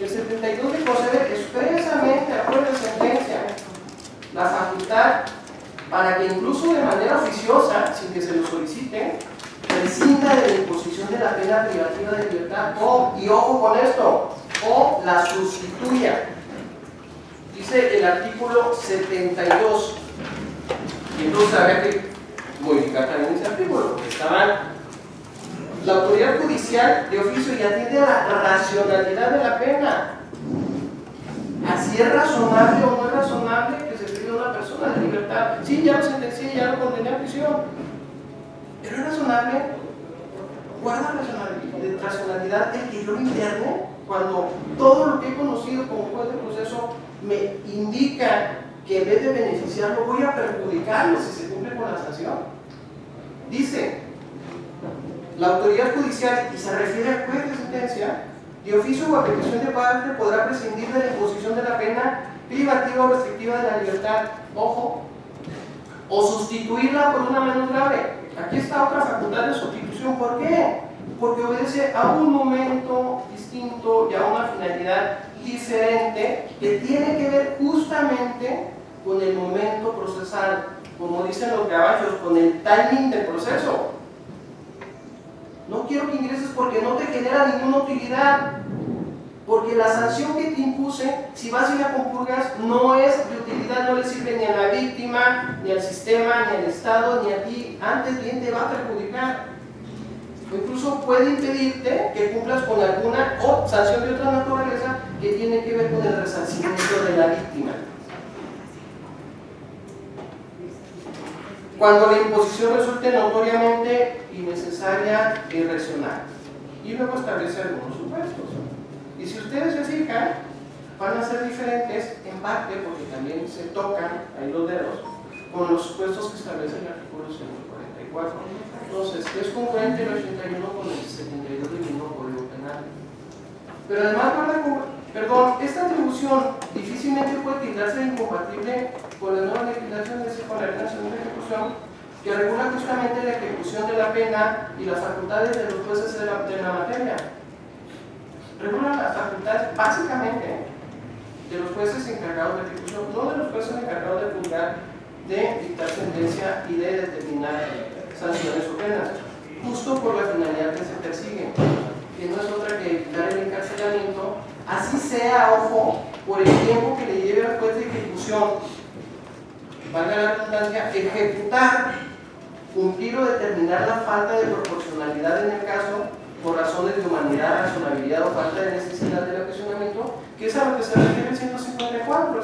El 72 le concede expresamente al juez de sentencia la facultad para que incluso de manera oficiosa, sin que se lo solicite, prescinda de la imposición de la pena privativa de libertad y ojo con esto, o la sustituya. Dice el artículo 72, y entonces habría que modificar también ese artículo, porque la autoridad judicial de oficio y atiende a la racionalidad de la pena. Así es razonable o no es razonable que se prive a una persona de libertad. Sí, ya lo sentencié, ya lo condené a prisión. Pero es razonable, guarda racionalidad el que yo lo interne cuando todo lo que he conocido como juez de proceso me indica que en vez de beneficiarlo voy a perjudicarlo si se cumple con la sanción. Dice, la autoridad judicial, y se refiere al juez de sentencia, de oficio o a petición de parte, podrá prescindir de la imposición de la pena privativa o restrictiva de la libertad, ojo, o sustituirla por una menos grave. Aquí está otra facultad de sustitución. ¿Por qué? Porque obedece a un momento distinto y a una finalidad diferente que tiene que ver justamente con el momento procesal, como dicen los gabachos, con el timing del proceso. No quiero que ingreses porque no te genera ninguna utilidad, porque la sanción que te impuse, si vas y la compurgas, no es de utilidad, no le sirve ni a la víctima, ni al sistema, ni al Estado, ni a ti, antes bien te va a perjudicar. O incluso puede impedirte que cumplas con alguna sanción de otra naturaleza que tiene que ver con el resarcimiento de la víctima. Cuando la imposición resulte notoriamente innecesaria e irracional. Y luego establece algunos supuestos. Y si ustedes se fijan, van a ser diferentes en parte, porque también se tocan ahí los dedos, con los supuestos que establece el artículo 144. Entonces, es congruente el 81 con el 72 del mismo Código Penal. Pero además, esta atribución difícilmente puede tildarse de incompatible con la nueva legislación, es decir, con la Ley Nacional de Ejecución, que regula justamente la ejecución de la pena y las facultades de los jueces de la materia. Regula las facultades básicamente de los jueces encargados de ejecución, no de los jueces encargados de juzgar, de dictar sentencia y de determinar sanciones o penas, justo por la finalidad que se persigue, que no es otra que evitar el encarcelamiento, así sea, ojo, por el tiempo que le lleve al juez de ejecución, valga la redundancia, ejecutar, cumplir o determinar la falta de proporcionalidad en el caso por razones de humanidad, razonabilidad o falta de necesidad del aprisionamiento, que es a lo que se refiere el 154,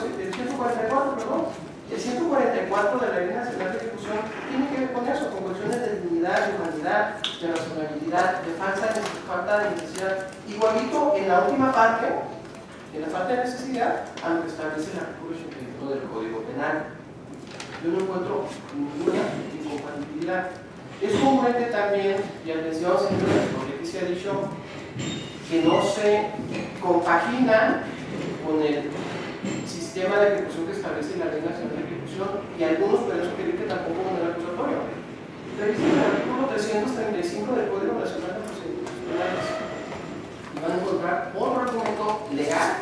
el 144 de la Ley Nacional de Ejecución tiene que ver con eso, con cuestiones de dignidad, de humanidad, de razonabilidad, de falta de necesidad. Igualito en la última parte, en la falta de necesidad, a lo que establece el artículo 81 del Código Penal. Yo no encuentro ninguna incompatibilidad. Es congruente también, y atención señores, porque aquí se ha dicho que no se compagina con el sistema de ejecución que establece la Ley Nacional de Ejecución, y algunos pueden sugerir que tampoco con el acusatorio. Revisen el artículo 335 del Código Nacional de Procedimientos Penales y van a encontrar otro argumento legal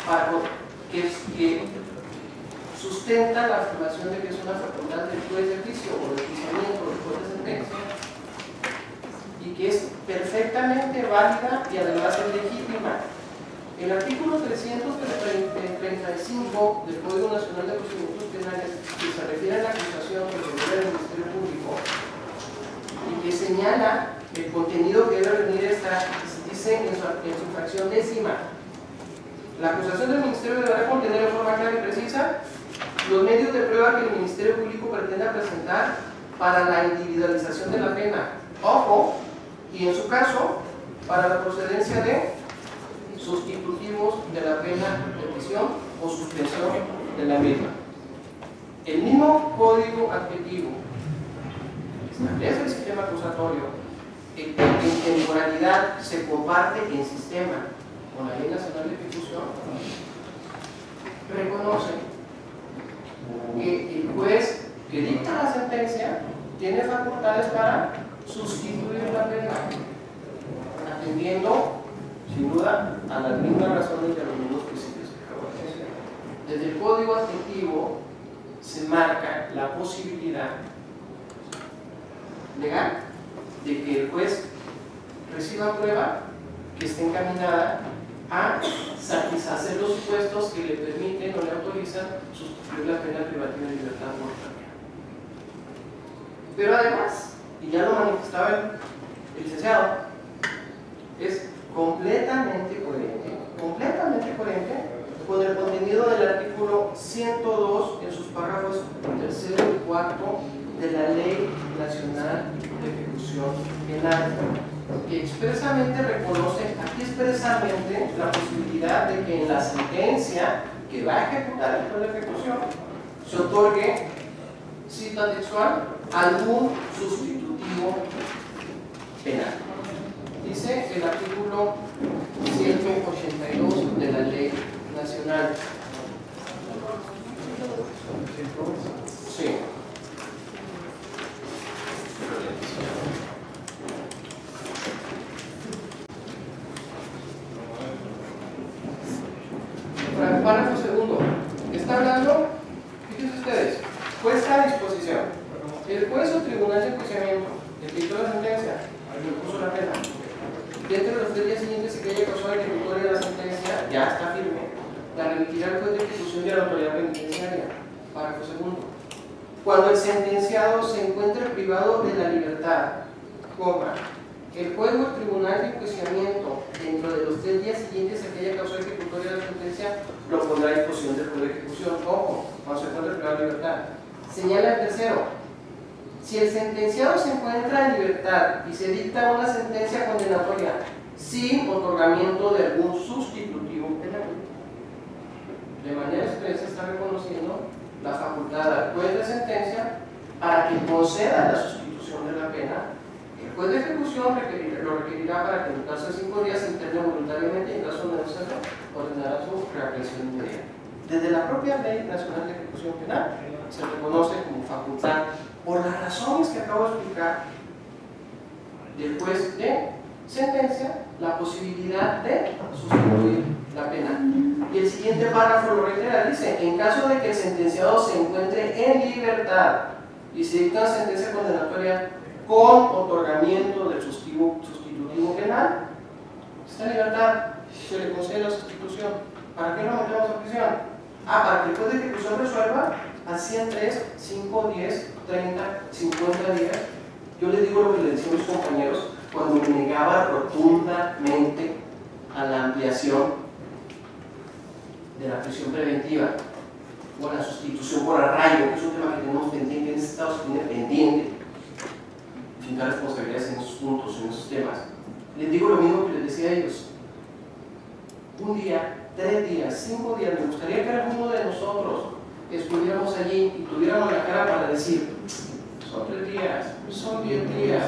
para que sustenta la afirmación de que es una facultad del juez de juicio o del juiciamiento del juez de sentencia y que es perfectamente válida y además es legítima. El artículo 335 del Código Nacional de Procedimientos Penales, que se refiere a la acusación que revela el Ministerio Público y que señala el contenido que debe venir dice en su fracción décima: la acusación del Ministerio deberá contener de forma clara y precisa los medios de prueba que el Ministerio Público pretenda presentar para la individualización de la pena. Ojo, y en su caso, para la procedencia de sustitutivos de la pena de prisión o suspensión de la misma. El mismo código adjetivo establece el sistema acusatorio, en temporalidad se comparte en sistema con la Ley Nacional de Ejecución, reconoce que el juez que dicta la sentencia tiene facultades para sustituir la pena, atendiendo sin duda a las mismas razones y a los mismos principios que acabo de mencionar. Desde el código adjetivo se marca la posibilidad legal de que el juez reciba prueba que esté encaminada a satisfacer los supuestos que le permiten o le autorizan sustituir la pena privativa de libertad por otra pena. Pero además, y ya lo manifestaba el licenciado, es completamente coherente con el contenido del artículo 102 en sus párrafos 3 y 4 de la Ley Nacional de Ejecución Penal, que expresamente reconoce, aquí expresamente, la posibilidad de que en la sentencia que va a ejecutar el juez de ejecución se otorgue, cita textual, algún sustitutivo penal. Dice el artículo 182 de la Ley Nacional. Sí. Párrafo el juez o tribunal de enjuiciamiento que dictó la sentencia, que puso la pena, dentro de los 3 días siguientes que haya causado ejecutoria de la sentencia, ya está firme, la remitirá al juez de ejecución y a la autoridad penitenciaria. Párrafo segundo. Cuando el sentenciado se encuentre privado de la libertad, el juez o el tribunal de enjuiciamiento dentro de los 3 días siguientes a que haya causado ejecutoria de la sentencia lo pondrá a disposición del juez de ejecución. Ojo, cuando se encuentre privado de libertad. Señala el tercero: si el sentenciado se encuentra en libertad y se dicta una sentencia condenatoria sin otorgamiento de algún sustitutivo penal, de manera expresa está reconociendo la facultad al juez de sentencia para que conceda la sustitución de la pena. El juez de ejecución lo requerirá para que en el caso de 5 días se interne voluntariamente y en caso de no hacerlo, ordenará su reaprensión inmediata. Desde la propia Ley Nacional de Ejecución Penal se reconoce como facultad, por las razones que acabo de explicar, del juez de sentencia la posibilidad de sustituir la pena. Y el siguiente párrafo lo reitera, dice: en caso de que el sentenciado se encuentre en libertad y se dicta una sentencia condenatoria con otorgamiento del sustitutivo penal, está en libertad, se le concede la sustitución. ¿Para qué lo metemos a prisión? Para que el juez de ejecución resuelva a 100, 3, 5, 10, 30, 50 días. Yo les digo lo que le decía a mis compañeros cuando me negaba rotundamente a la ampliación de la prisión preventiva o a la sustitución por arraigo, que es un tema que tenemos pendiente, en este estado se tiene pendiente, sin dar responsabilidades en esos puntos, en esos temas. Les digo lo mismo que les decía a ellos: un día, 3 días, 5 días, me gustaría que alguno de nosotros estuviéramos allí y tuviéramos la cara para decir: son 3 días, son 10 días,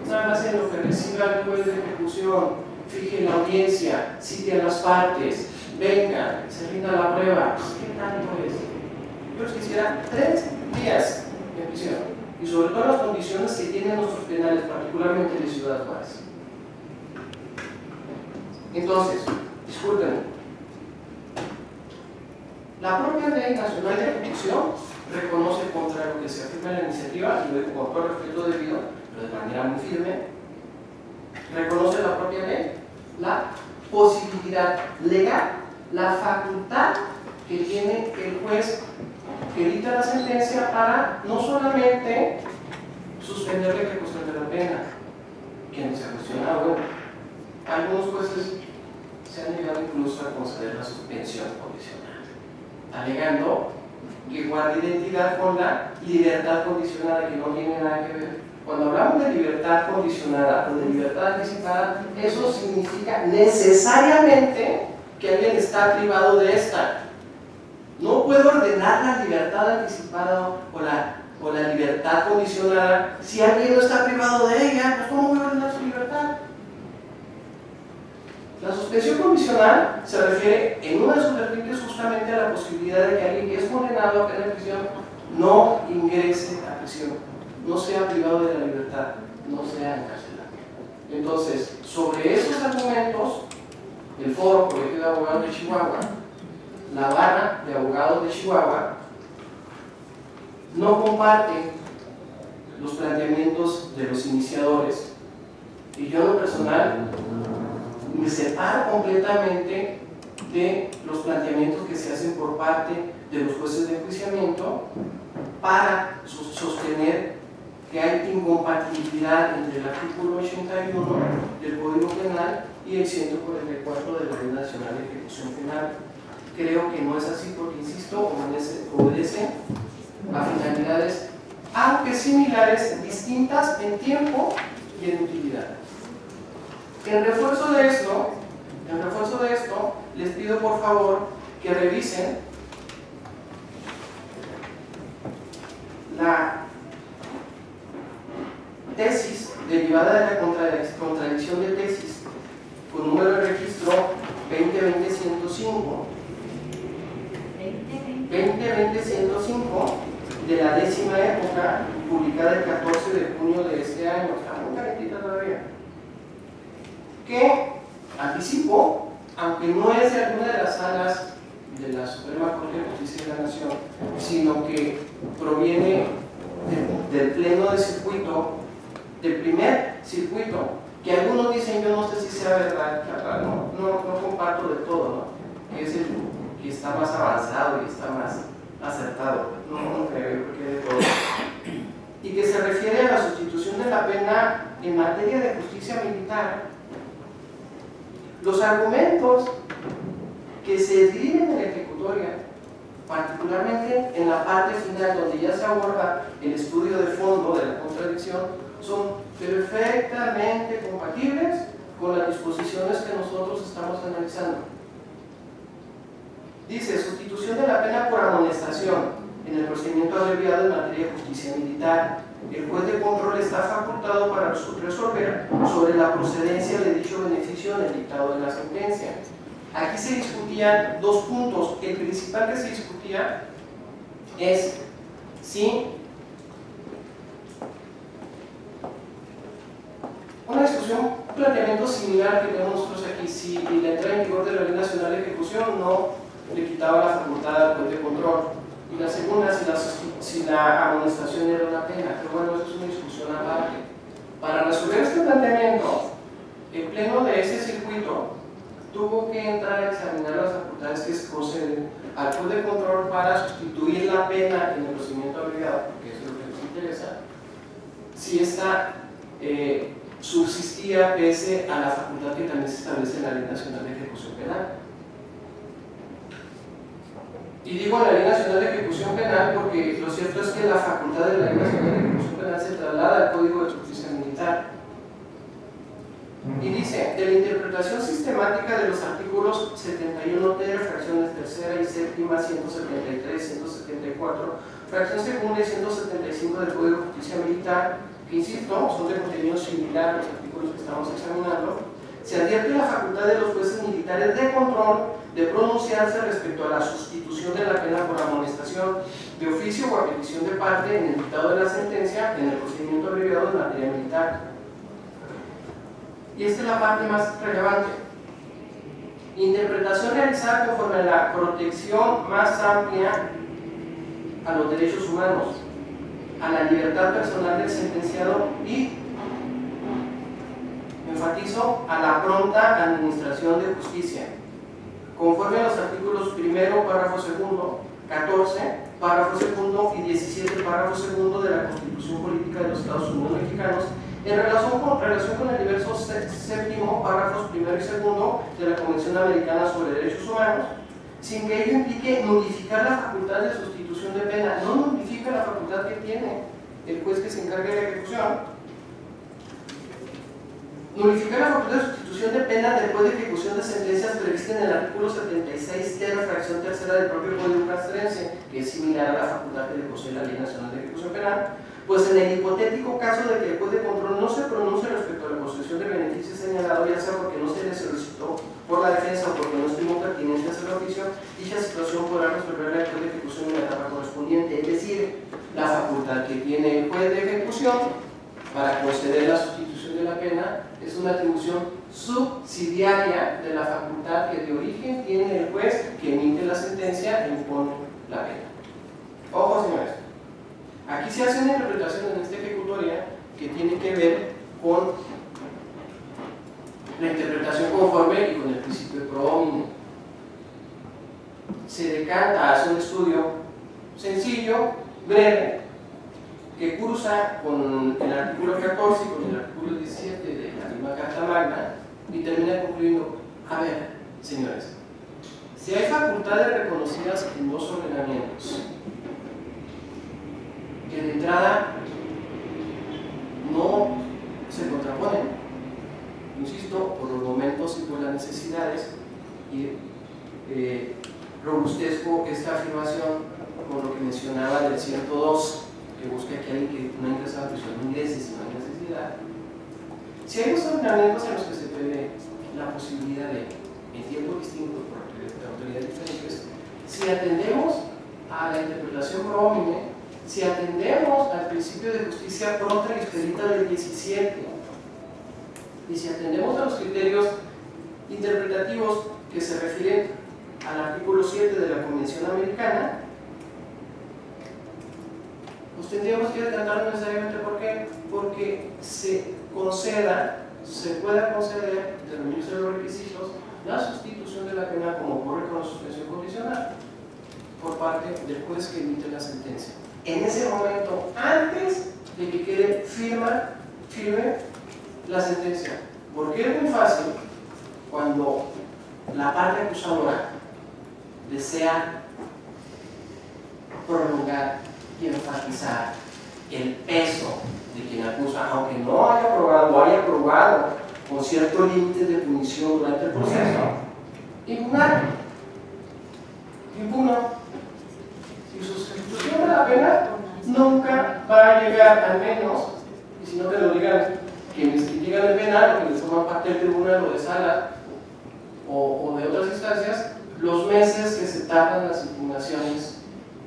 nada más en lo que reciba el juez de ejecución, fije la audiencia, cite a las partes, venga, se rinda la prueba. ¿Qué tanto es? Yo les quisiera 3 días de prisión, y sobre todo las condiciones que tienen nuestros penales, particularmente de Ciudad Juárez. Entonces, discúlpenme, la propia Ley Nacional de Ejecución reconoce, contra lo que se afirma en la iniciativa, y con todo el respeto debido, pero de manera muy firme, reconoce la propia ley la posibilidad legal, la facultad que tiene el juez que dicta la sentencia para no solamente suspender la ejecución de la pena, que no se ha cuestionado. Bueno, algunos jueces se han llegado incluso a conceder la suspensión condicional, alegando que guarda identidad con la libertad condicionada, que no tiene nada que ver. Cuando hablamos de libertad condicionada o de libertad anticipada, eso significa necesariamente que alguien está privado de esta. No puedo ordenar la libertad anticipada o la libertad condicionada si alguien no está privado de ella. Pues ¿cómo voy a ordenar su libertad? La suspensión condicional se refiere en una de sus vertientes justamente a la posibilidad de que alguien que es condenado a pena de prisión no ingrese a prisión, no sea privado de la libertad, no sea encarcelado. Entonces, sobre esos argumentos, el Foro Colegio de Abogados de Chihuahua, la Barra de Abogados de Chihuahua, no comparte los planteamientos de los iniciadores, y yo en lo personal me separo completamente de los planteamientos que se hacen por parte de los jueces de enjuiciamiento para sostener que hay incompatibilidad entre el artículo 81 del Código Penal y el 144 de la Ley Nacional de Ejecución Penal. Creo que no es así porque, insisto, obedece a finalidades, aunque similares, distintas en tiempo y en utilidad. En refuerzo de esto, les pido por favor que revisen la tesis derivada de la contradicción de tesis con número de registro 2020-105 de la 10ª época, publicada el 14 de junio de este año. Está muy calentita todavía, que anticipo, aunque no es de alguna de las salas de la Suprema Corte de Justicia de la Nación, sino que proviene del pleno de circuito, del primer circuito, que algunos dicen, yo no sé si sea verdad, no comparto de todo, ¿no? Que es el que está más avanzado y está más acertado, no creo que de todo, y que se refiere a la sustitución de la pena en materia de justicia militar. Los argumentos que se esgrimen en la ejecutoria, particularmente en la parte final donde ya se aborda el estudio de fondo de la contradicción, son perfectamente compatibles con las disposiciones que nosotros estamos analizando. Dice, sustitución de la pena por amonestación en el procedimiento abreviado en materia de justicia militar. El juez de control está facultado para resolver sobre la procedencia de dicho beneficio en el dictado de la sentencia. Aquí se discutían dos puntos. El principal que se discutía es si una discusión, un planteamiento similar que tenemos nosotros aquí, si la entrada en vigor de la Ley Nacional de Ejecución no le quitaba la facultad al juez de control. Y la segunda, si la amonestación era una pena. Pero bueno, eso es una discusión aparte. Para resolver este planteamiento, el pleno de ese circuito tuvo que entrar a examinar las facultades que se conceden al juez de control para sustituir la pena en el procedimiento abreviado, que es lo que nos interesa, si esta subsistía pese a la facultad que también se establece en la Ley Nacional de Ejecución Penal. Y digo la Ley Nacional de Ejecución Penal porque lo cierto es que la facultad de la Ley Nacional de Ejecución Penal se traslada al Código de Justicia Militar. Y dice, de la interpretación sistemática de los artículos 71t, fracciones tercera y séptima, 173, 174, fracción segunda y 175 del Código de Justicia Militar, que insisto, son de contenido similar a los artículos que estamos examinando, se advierte la facultad de los jueces militares de control de pronunciarse respecto a la sustitución de la pena por amonestación de oficio o a petición de parte en el dictado de la sentencia en el procedimiento abreviado en materia militar. Y esta es la parte más relevante. Interpretación realizada conforme a la protección más amplia a los derechos humanos, a la libertad personal del sentenciado y, enfatizo, a la pronta administración de justicia, conforme a los artículos 1, párrafo 2, 14, párrafo 2 y 17, párrafo 2 de la Constitución Política de los Estados Unidos Mexicanos, en relación con el diverso séptimo, párrafos 1 y 2 de la Convención Americana sobre Derechos Humanos, sin que ello implique nulificar la facultad de sustitución de pena. No nulifica la facultad que tiene el juez que se encargue de la ejecución. Nulificar la facultad de sustitución de pena después de ejecución de sentencias prevista en el artículo 76 de la fracción tercera del propio Código Castrense, que es similar a la facultad que le posee la Ley Nacional de Ejecución Penal, pues en el hipotético caso de que el juez de control no se pronuncie respecto a la concesión de beneficio señalado, ya sea porque no se le solicitó por la defensa o porque no estimó pertinente hacer el oficio, dicha situación podrá resolverla el juez de ejecución en la etapa correspondiente, es decir, la facultad que tiene el juez de ejecución para conceder la sustitución de la pena es una atribución subsidiaria de la facultad que de origen tiene el juez que emite la sentencia e impone la pena. Ojo, señores. Aquí se hace una interpretación en esta ejecutoria que tiene que ver con la interpretación conforme y con el principio de pro homine. Se decanta, hace un estudio sencillo, breve, que cruza con el artículo 14 y con el artículo 17 de la misma Carta Magna y termina concluyendo, a ver, señores, si hay facultades reconocidas en dos ordenamientos que de entrada no se contraponen, insisto, por los momentos y por las necesidades, y robustezco esta afirmación con lo que mencionaba del 102, que busca que alguien que no ingresa a la prisión no ingrese si no hay necesidad. Si hay dos ordenamientos en los que se prevé la posibilidad de, en tiempos distintos por autoridades diferentes, si atendemos a la interpretación pro homine, si atendemos al principio de justicia pronta y expedita del 17, y si atendemos a los criterios interpretativos que se refieren al artículo 7 de la Convención Americana, pues tendríamos que decantar necesariamente. ¿Por qué? Porque se pueda conceder, desde el Ministerio de los Requisitos, la sustitución de la pena, como ocurre con la suspensión condicional, por parte del juez que emite la sentencia. En ese momento, antes de que quede firme la sentencia. Porque es muy fácil cuando la parte acusadora desea prolongar y enfatizar el peso de quien acusa, aunque no haya probado o haya probado con cierto límite de punición durante el proceso, impugna. Y su sustitución de la pena nunca va a llegar, al menos, y si no te lo digan quienes litigan el penal o quienes forman parte del tribunal o de sala o de otras instancias, los meses que se tardan las impugnaciones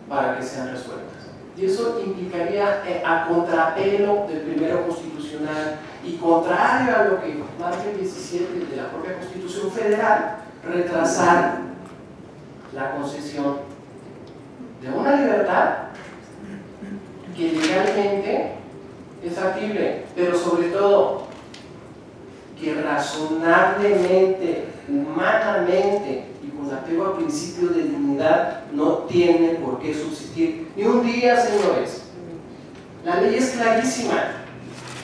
para que sean resueltas. Y eso implicaría, a contrapelo del primero constitucional y contrario a lo que marca el 17 de la propia Constitución Federal, retrasar la concesión de una libertad que legalmente es factible, pero sobre todo que razonablemente, humanamente y con apego al principio de dignidad no tiene por qué subsistir ni un día, señores. La ley es clarísima.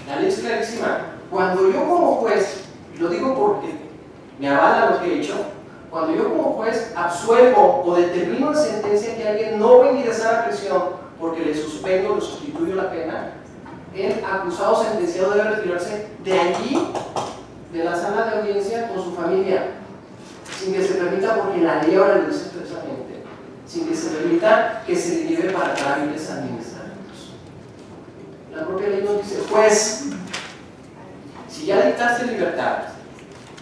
La ley es clarísima. Cuando yo como juez, lo digo porque me avala lo que he hecho, cuando yo como juez absuelvo o determino en sentencia que alguien no va a ingresar a prisión porque le suspendo o le sustituyo la pena, el acusado sentenciado debe retirarse de allí, de la sala de audiencia, con su familia, sin que se permita, porque la ley ahora lo dice expresamente, sin que se permita que se le lleve para trámites administrativos. La propia ley nos dice, juez, si ya dictaste libertad,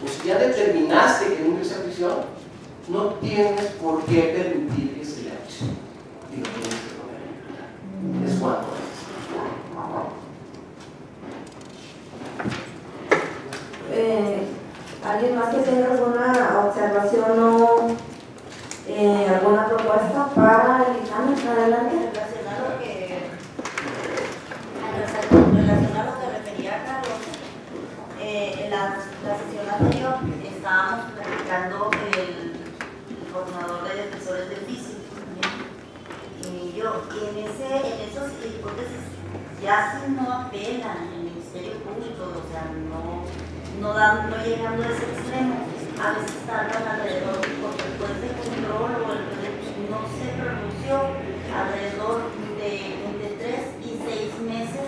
o si ya determinaste que no ingrese a prisión, no tienes por qué permitir que se le accione. Y lo tienes que poner. Es cuanto es. ¿Alguien más que tenga alguna observación o alguna propuesta para el dictamen? Adelante. Relacionado a lo que refería Carlos, en la sesión anterior estábamos platicando el coordinador de defensores del oficio y yo, en esas hipótesis, ya si no apelan el Ministerio Público, o sea, no llegando a ese extremo, a veces tardan alrededor, porque el juez de control o el juez no se pronunció, alrededor de entre 3 y 6 meses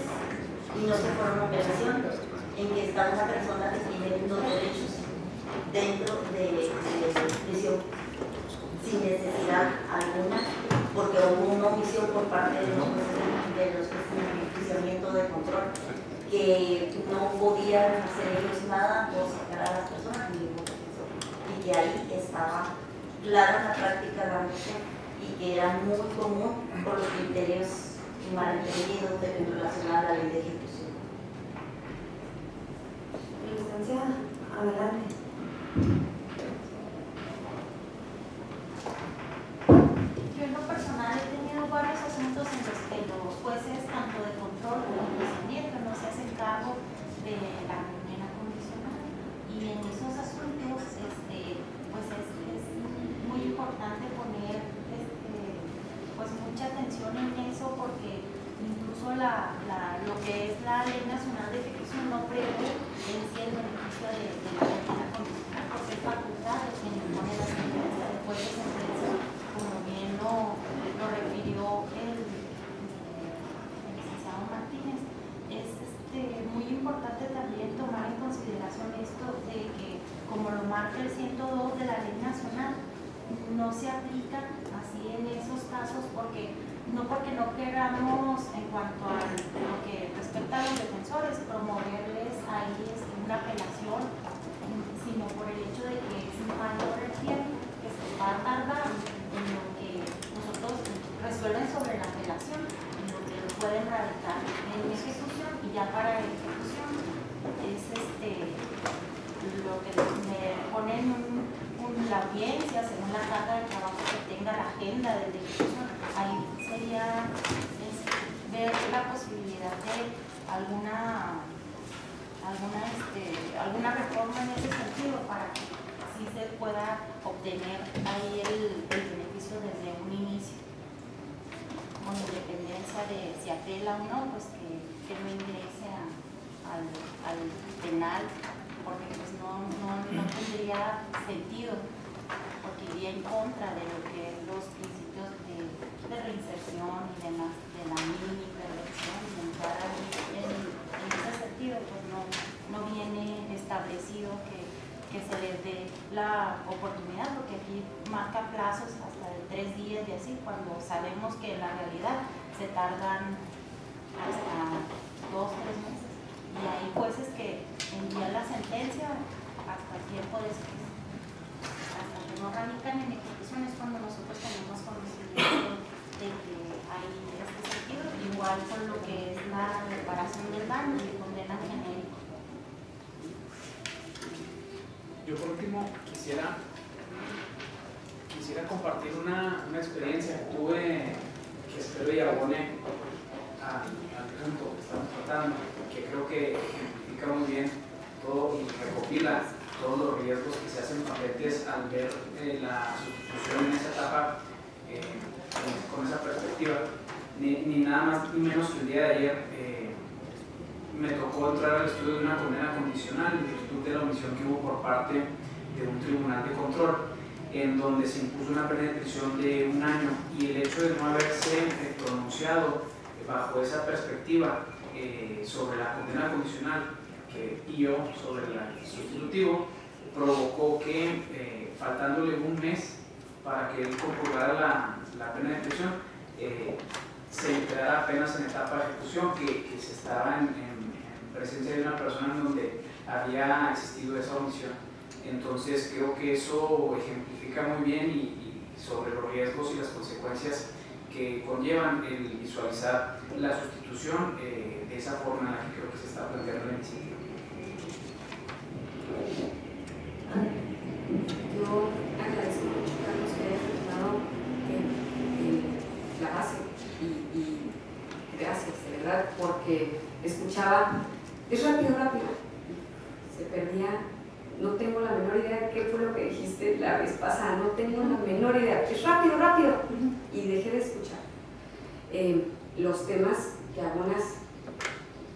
y no se fueron a operación, en que está una persona que tiene unos derechos dentro de prisión sin necesidad alguna, porque hubo una omisión por parte de los jueces de enjuiciamiento de control, que no podían hacer ellos nada o sacar a las personas y que ahí estaba clara la práctica dándose y que era muy común por los criterios malentendidos en relación a la ley de ejecución. Licenciada, adelante. Yo en lo personal he tenido varios asuntos en los que los jueces, tanto de control como de enjuiciamiento, no se hacen cargo de la condena condicional, y en esos asuntos pues es muy importante poner pues mucha atención en eso, porque incluso lo que es la Ley Nacional de Ejecución no prevé en sí el beneficio de la condena condicional, porque es facultad de quien impone la sentencia, después de sentencia, como bien lo refirió el licenciado Martínez. Es muy importante también tomar en consideración esto de que, como lo marca el 102 de la Ley Nacional, no se aplica así en esos casos, porque no queramos, en cuanto a lo que respecta a los defensores, promoverles ahí una apelación, sino por el hecho de que es mayor el tiempo que se va a tardar en lo que nosotros resuelven sobre la apelación, en lo que pueden radicar en ejecución, y ya para ejecución es lo que me ponen la audiencia según la carga de trabajo que tenga, la agenda de ejecución. Ahí sería ver ver la posibilidad de alguna reforma en ese sentido para que sí se pueda obtener ahí el beneficio desde un inicio, con independencia de si apela o no, pues que no ingrese al penal, porque pues no tendría sentido, porque iría en contra de lo que es los principios de reinserción y de la mini prevención, y entrar ahí en ese sentido, pues no viene establecido que se les dé la oportunidad, porque aquí marca plazos hasta de 3 días y así, cuando sabemos que en la realidad se tardan hasta 2 o 3 meses. Y hay jueces que envían la sentencia hasta el tiempo después. Hasta que no radican en ejecución es cuando nosotros tenemos conocimiento de que hay este sentido, igual con lo que es la reparación del daño y condena genérica. Yo por último quisiera compartir una experiencia que tuve, que espero y abone al punto que estamos tratando, que creo que ejemplifica muy bien todo y recopila todos los riesgos que se hacen patentes al ver la sustitución en esa etapa con esa perspectiva. Ni nada más ni menos que el día de ayer me tocó entrar al estudio de una condena condicional en virtud de la omisión que hubo por parte de un tribunal de control, en donde se impuso una pena de prisión de 1 año, y el hecho de no haberse pronunciado bajo esa perspectiva sobre la condena condicional y yo sobre el sustitutivo provocó que faltándole 1 mes para que él compurgara la pena de prisión, se enterara apenas en etapa de ejecución que se estaba en presencia de una persona en donde había existido esa omisión. Entonces creo que eso ejemplifica muy bien y sobre los riesgos y las consecuencias que conllevan el visualizar la sustitución de esa forma en la que creo que se está planteando el hemiciclo. Yo agradezco mucho, Carlos, que hayas retomado la base y gracias, de verdad, porque escuchaba, es rápido, se perdía, no tengo la menor idea de qué fue lo que dijiste la vez pasada, no tengo la menor idea, es rápido, y dejé de escuchar. Los temas que algunas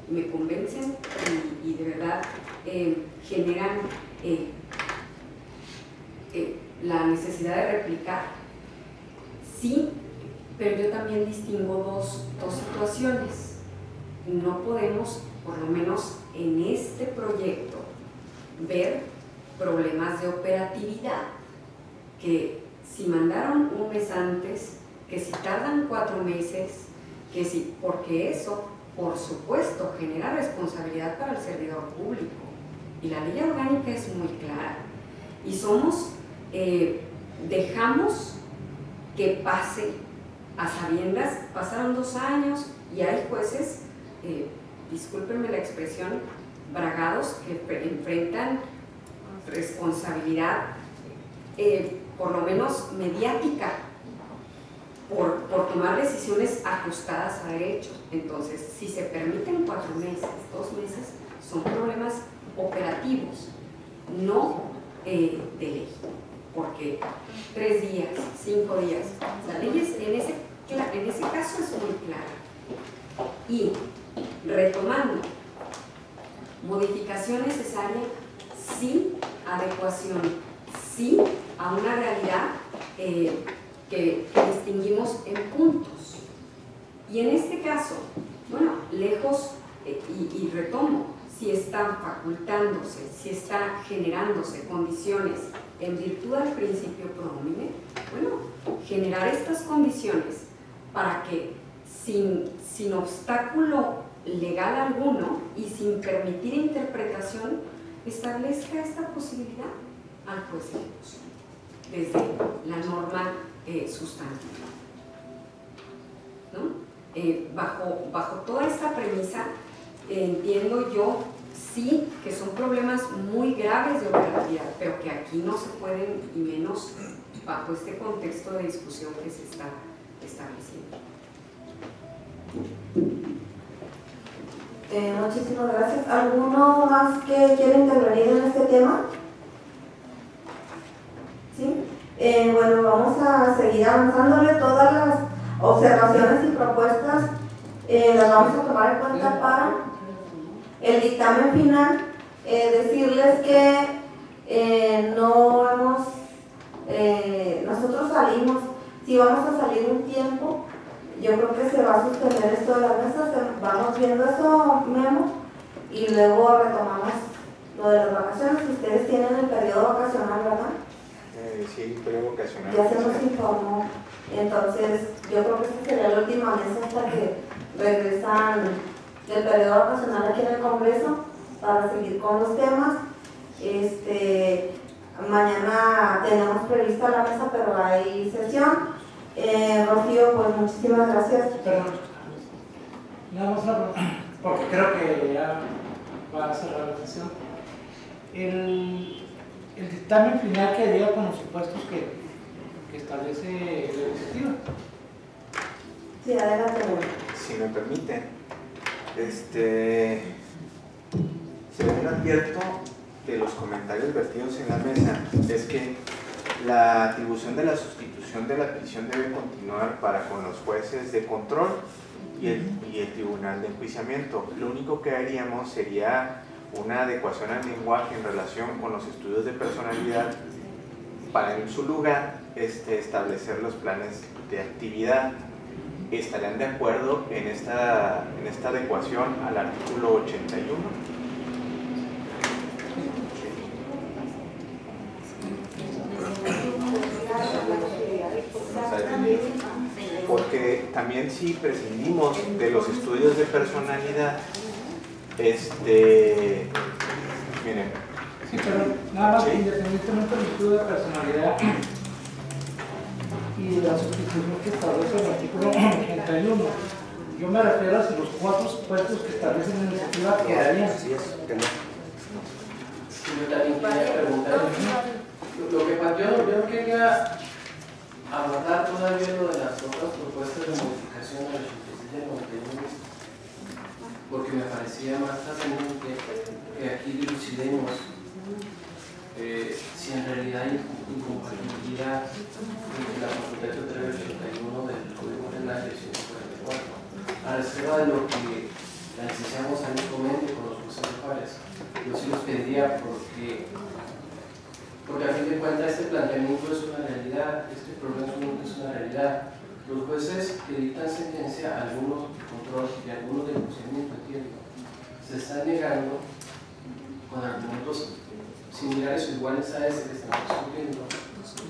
me convencen y de verdad generan la necesidad de replicar, sí, pero yo también distingo dos situaciones. No podemos, por lo menos en este proyecto, ver problemas de operatividad, que si mandaron 1 mes antes, que si tardan 4 meses, que si, porque eso, por supuesto, genera responsabilidad para el servidor público. Y la ley orgánica es muy clara. Y dejamos que pase a sabiendas, pasaron 2 años y hay jueces, discúlpenme la expresión, bragados que enfrentan responsabilidad, por lo menos mediática, por tomar decisiones ajustadas a derecho. Entonces, si se permiten 4 meses, 2 meses, son problemas operativos, no de ley, porque 3 días, 5 días, la ley en ese caso es muy clara. Y retomando, modificación necesaria, sí, adecuación, sí, a una realidad que distinguimos en puntos. Y en este caso, bueno, lejos, y retomo, si están facultándose, si está generándose condiciones en virtud del principio pro nomine, bueno, generar estas condiciones para que sin obstáculo legal alguno y sin permitir interpretación, establezca esta posibilidad al juez de ejecución desde la norma sustantiva, ¿no? Bajo toda esta premisa, entiendo yo sí que son problemas muy graves de operatividad, pero que aquí no se pueden, y menos bajo este contexto de discusión que se está estableciendo. Muchísimas gracias. ¿Alguno más que quiera intervenir en este tema? ¿Sí? Bueno, vamos a seguir avanzándole. Todas las observaciones y propuestas las vamos a tomar en cuenta para el dictamen final. Decirles que no hemos, nosotros salimos, si vamos a salir un tiempo, yo creo que se va a suspender esto de las mesas, vamos viendo eso, Memo, y luego retomamos lo de las vacaciones. Ustedes tienen el periodo vacacional, ¿verdad? Sí, periodo vacacional. Ya se nos informó. Entonces, yo creo que esta sería la última mesa hasta que regresan del periodo vacacional aquí en el Congreso para seguir con los temas. Mañana tenemos prevista la mesa, pero hay sesión. Rocío, pues muchísimas gracias. Perdón, nada más porque creo que ya va a cerrar la sesión. El dictamen final quedaría con los supuestos que establece la iniciativa. Sí, adelante. Si me permite, según advierto de los comentarios vertidos en la mesa, es que la atribución de la sustitución de la prisión debe continuar para con los jueces de control y el tribunal de enjuiciamiento. Lo único que haríamos sería una adecuación al lenguaje en relación con los estudios de personalidad para en su lugar establecer los planes de actividad. ¿Estarían de acuerdo en esta adecuación al artículo 81? Porque también si prescindimos de los estudios de personalidad, miren. Sí, pero nada más, independientemente del estudio de personalidad y de la sustitución que establece el artículo 81, yo me refiero a si los 4 supuestos que establece la iniciativa quedarían. Yo también quería preguntar, lo que yo no quería abordar todavía lo de las otras propuestas de modificación de la 86 del 91, porque me parecía más trascendente que aquí dilucidemos si en realidad hay incompatibilidad entre la facultad que trae el 81 del Código Penal y el 144, a reserva de lo que la licenciada González comente con los jueces locales. Yo sí los pediría porque a fin de cuentas este planteamiento es una realidad, este problema es una realidad. Los jueces que dictan sentencia, algunos de control y algunos de enjuiciamiento, entiendo, se están negando con argumentos similares o iguales a este que estamos discutiendo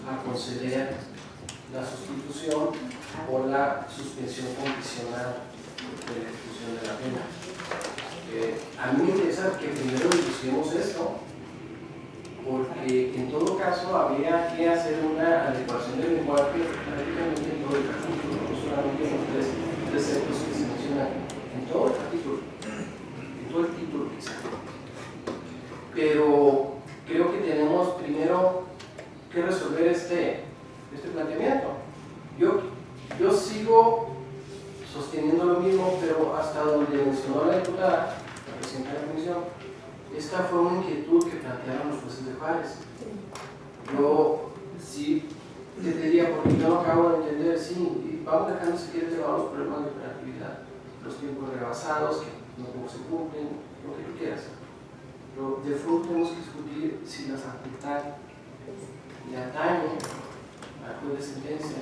a conceder la sustitución o la suspensión condicional de la ejecución de la pena. A mí me interesa que primero discutimos esto, porque en todo caso habría que hacer una adecuación del lenguaje prácticamente en todo el capítulo, no solamente en los 3 preceptos que se mencionan, en todo el capítulo, en todo el título quizá. Pero creo que tenemos primero que resolver este planteamiento. Yo sigo sosteniendo lo mismo, pero hasta donde mencionó la diputada, la presidenta de la comisión, esta fue una inquietud que plantearon los jueces de Juárez. Yo sí te diría, porque yo no acabo de entender, sí, vamos dejando si quieres llevar los problemas de operatividad, los tiempos rebasados, que no se cumplen, lo que tú quieras. Pero de fondo tenemos que discutir si la facultad le atañe al juez de sentencia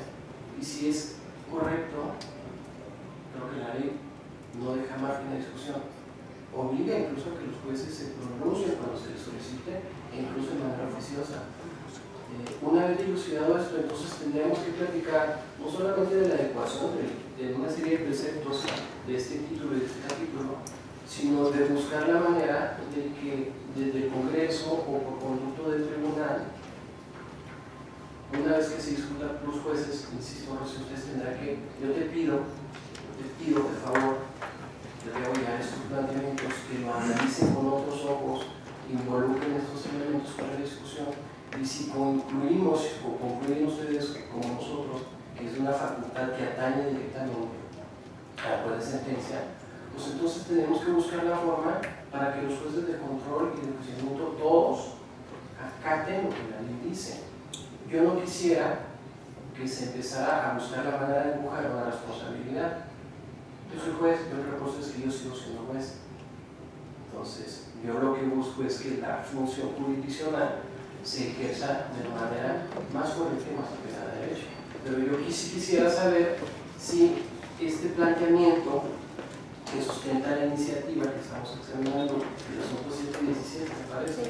y si es correcto. Creo que la ley no deja margen de discusión, obliga incluso a que los jueces se pronuncien cuando se les solicite e incluso de manera oficiosa. Una vez dilucidado esto, entonces tendríamos que platicar no solamente de la adecuación de una serie de preceptos de este título y de este capítulo, sino de buscar la manera de que desde el Congreso o por conducto del tribunal, una vez que se discuta por los jueces, insisto, no sé, ustedes tendrán que, yo te pido de favor, te voy a llevar estos planteamientos, que lo analicen con otros ojos, involucren estos elementos para la discusión, y si concluimos o concluyen ustedes como nosotros que es una facultad que atañe directamente al juez de sentencia, pues entonces tenemos que buscar la forma para que los jueces de control y de enjuiciamiento todos acaten lo que la ley dice. Yo no quisiera que se empezara a buscar la manera de empujar una responsabilidad. Yo soy juez, pero otra cosa es que yo sigo siendo juez. Entonces, yo lo que busco es que la función jurisdiccional se ejerza de una manera más correcta y más apegada a derecho. Pero yo sí quisiera saber si este planteamiento que sustenta la iniciativa que estamos examinando, el asunto 717, me parece,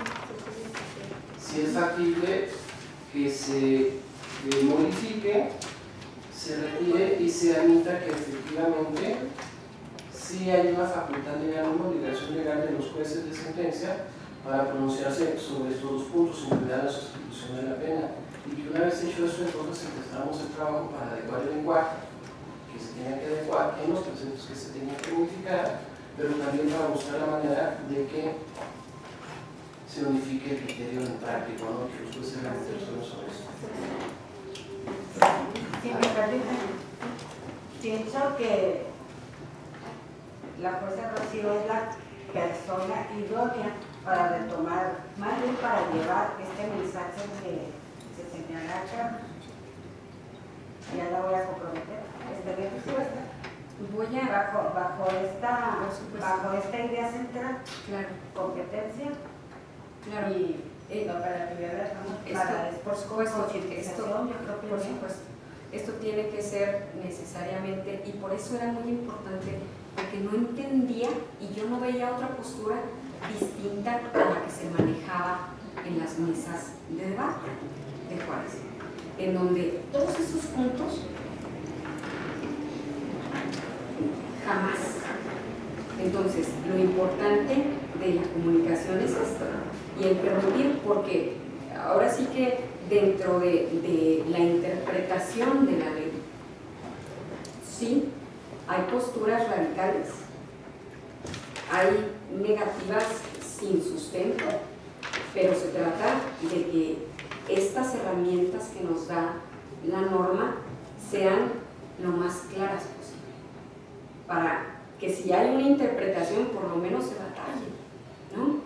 si es factible que se modifique, se retire y se admita que efectivamente sí hay una facultad legal, una obligación legal de los jueces de sentencia para pronunciarse sobre estos dos puntos, incluida la sustitución de la pena, y que una vez hecho eso, entonces empezamos el trabajo para adecuar el lenguaje que se tenga que adecuar en los preceptos que se tengan que modificar, pero también para buscar la manera de que se unifique el criterio en práctico, ¿no? Que los jueces realmente resuelvan sobre eso. Sí, me permiten. Pienso que la jueza Rocío es la persona idónea para retomar, más bien para llevar este mensaje que se señala acá. Ya la voy a comprometer. Voy a bajo esta idea central, claro, competencia, claro, y la operatividad de la para por supuesto, concientización, yo creo que por supuesto, esto tiene que ser necesariamente, y por eso era muy importante, porque no entendía y yo no veía otra postura distinta a la que se manejaba en las mesas de debate de Juárez, en donde todos esos puntos jamás. Entonces, lo importante de la comunicación es esto, y el permitir, porque ahora sí que dentro de la interpretación de la ley, sí, hay posturas radicales, hay negativas sin sustento, pero se trata de que estas herramientas que nos da la norma sean lo más claras posible, para que si hay una interpretación por lo menos se batalle, ¿no?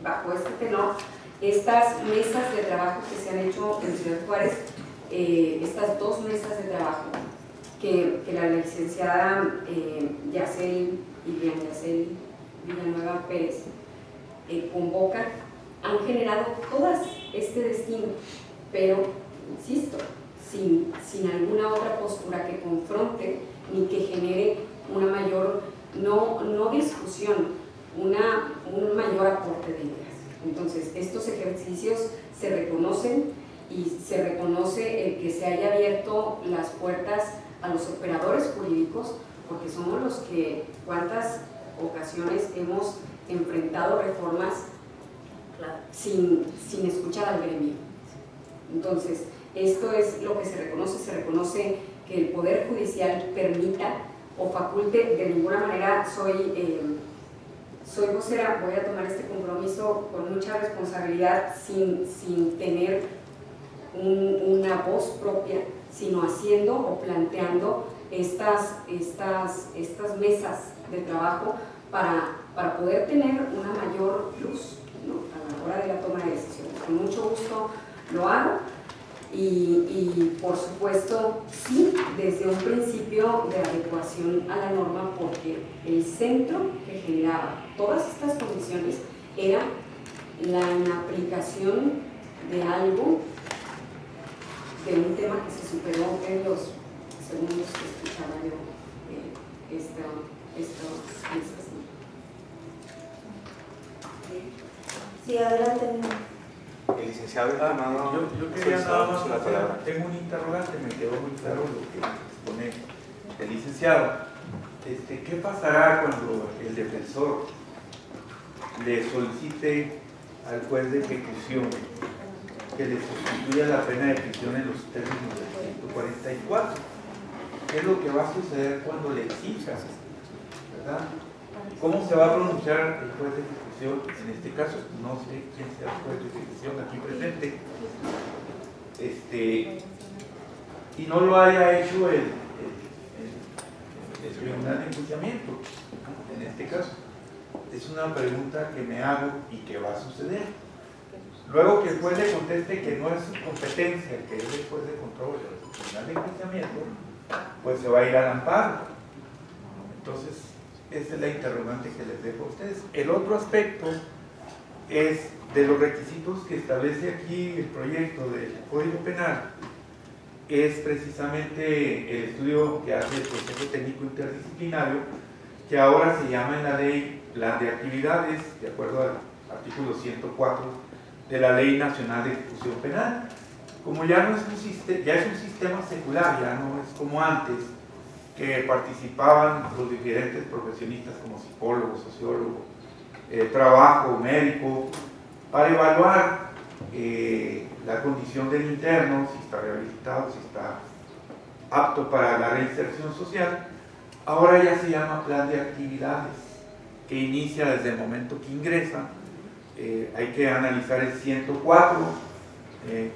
Bajo este tenor, estas mesas de trabajo que se han hecho en Ciudad Juárez, estas dos mesas de trabajo que la licenciada Yacel Villanueva Pérez convoca, han generado todas este destino, pero, insisto, sin alguna otra postura que confronte ni que genere una mayor, no discusión, un mayor aporte de ideas. Entonces, estos ejercicios se reconocen y se reconoce el que se haya abierto las puertas a los operadores jurídicos, porque somos los que cuántas ocasiones hemos enfrentado reformas sin escuchar al gremio. Entonces, esto es lo que se reconoce que el Poder Judicial permita o faculte. De ninguna manera soy vocera, voy a tomar este compromiso con mucha responsabilidad, sin tener una voz propia, sino haciendo o planteando estas mesas de trabajo para poder tener una mayor luz, ¿no?, a la hora de la toma de decisiones. Con mucho gusto lo hago y por supuesto sí, desde un principio de adecuación a la norma, porque el centro que generaba todas estas condiciones era la inaplicación de algo, de un tema que se superó en los segundos que escuchaba yo estas mesas. Sí, adelante. El licenciado Estimado, yo quería nada más la palabra. Tengo un interrogante, me quedó muy claro lo que expone el licenciado. ¿Qué pasará cuando el defensor le solicite al juez de ejecución que le sustituya la pena de prisión en los términos del 144? ¿Qué es lo que va a suceder cuando le exija? ¿Verdad? ¿Cómo se va a pronunciar el juez de ejecución? En este caso, no sé quién sea el juez de ejecución aquí presente. Y no lo haya hecho el tribunal de enjuiciamiento, en este caso. Es una pregunta que me hago y que va a suceder. Luego que el juez le conteste que no es su competencia, que es el juez de control del tribunal de enjuiciamiento, pues se va a ir al amparo. Entonces, esa es la interrogante que les dejo a ustedes. El otro aspecto es de los requisitos que establece aquí el proyecto del Código Penal, es precisamente el estudio que hace el Consejo Técnico Interdisciplinario, que ahora se llama en la ley Plan de Actividades, de acuerdo al artículo 104 de la Ley Nacional de Ejecución Penal. Como ya no es un sistema, ya es un sistema secular, ya no es como antes, que participaban los diferentes profesionistas como psicólogos, sociólogos, trabajo, médico, para evaluar la condición del interno, si está rehabilitado, si está apto para la reinserción social. Ahora ya se llama plan de actividades, que inicia desde el momento que ingresa. Hay que analizar el 104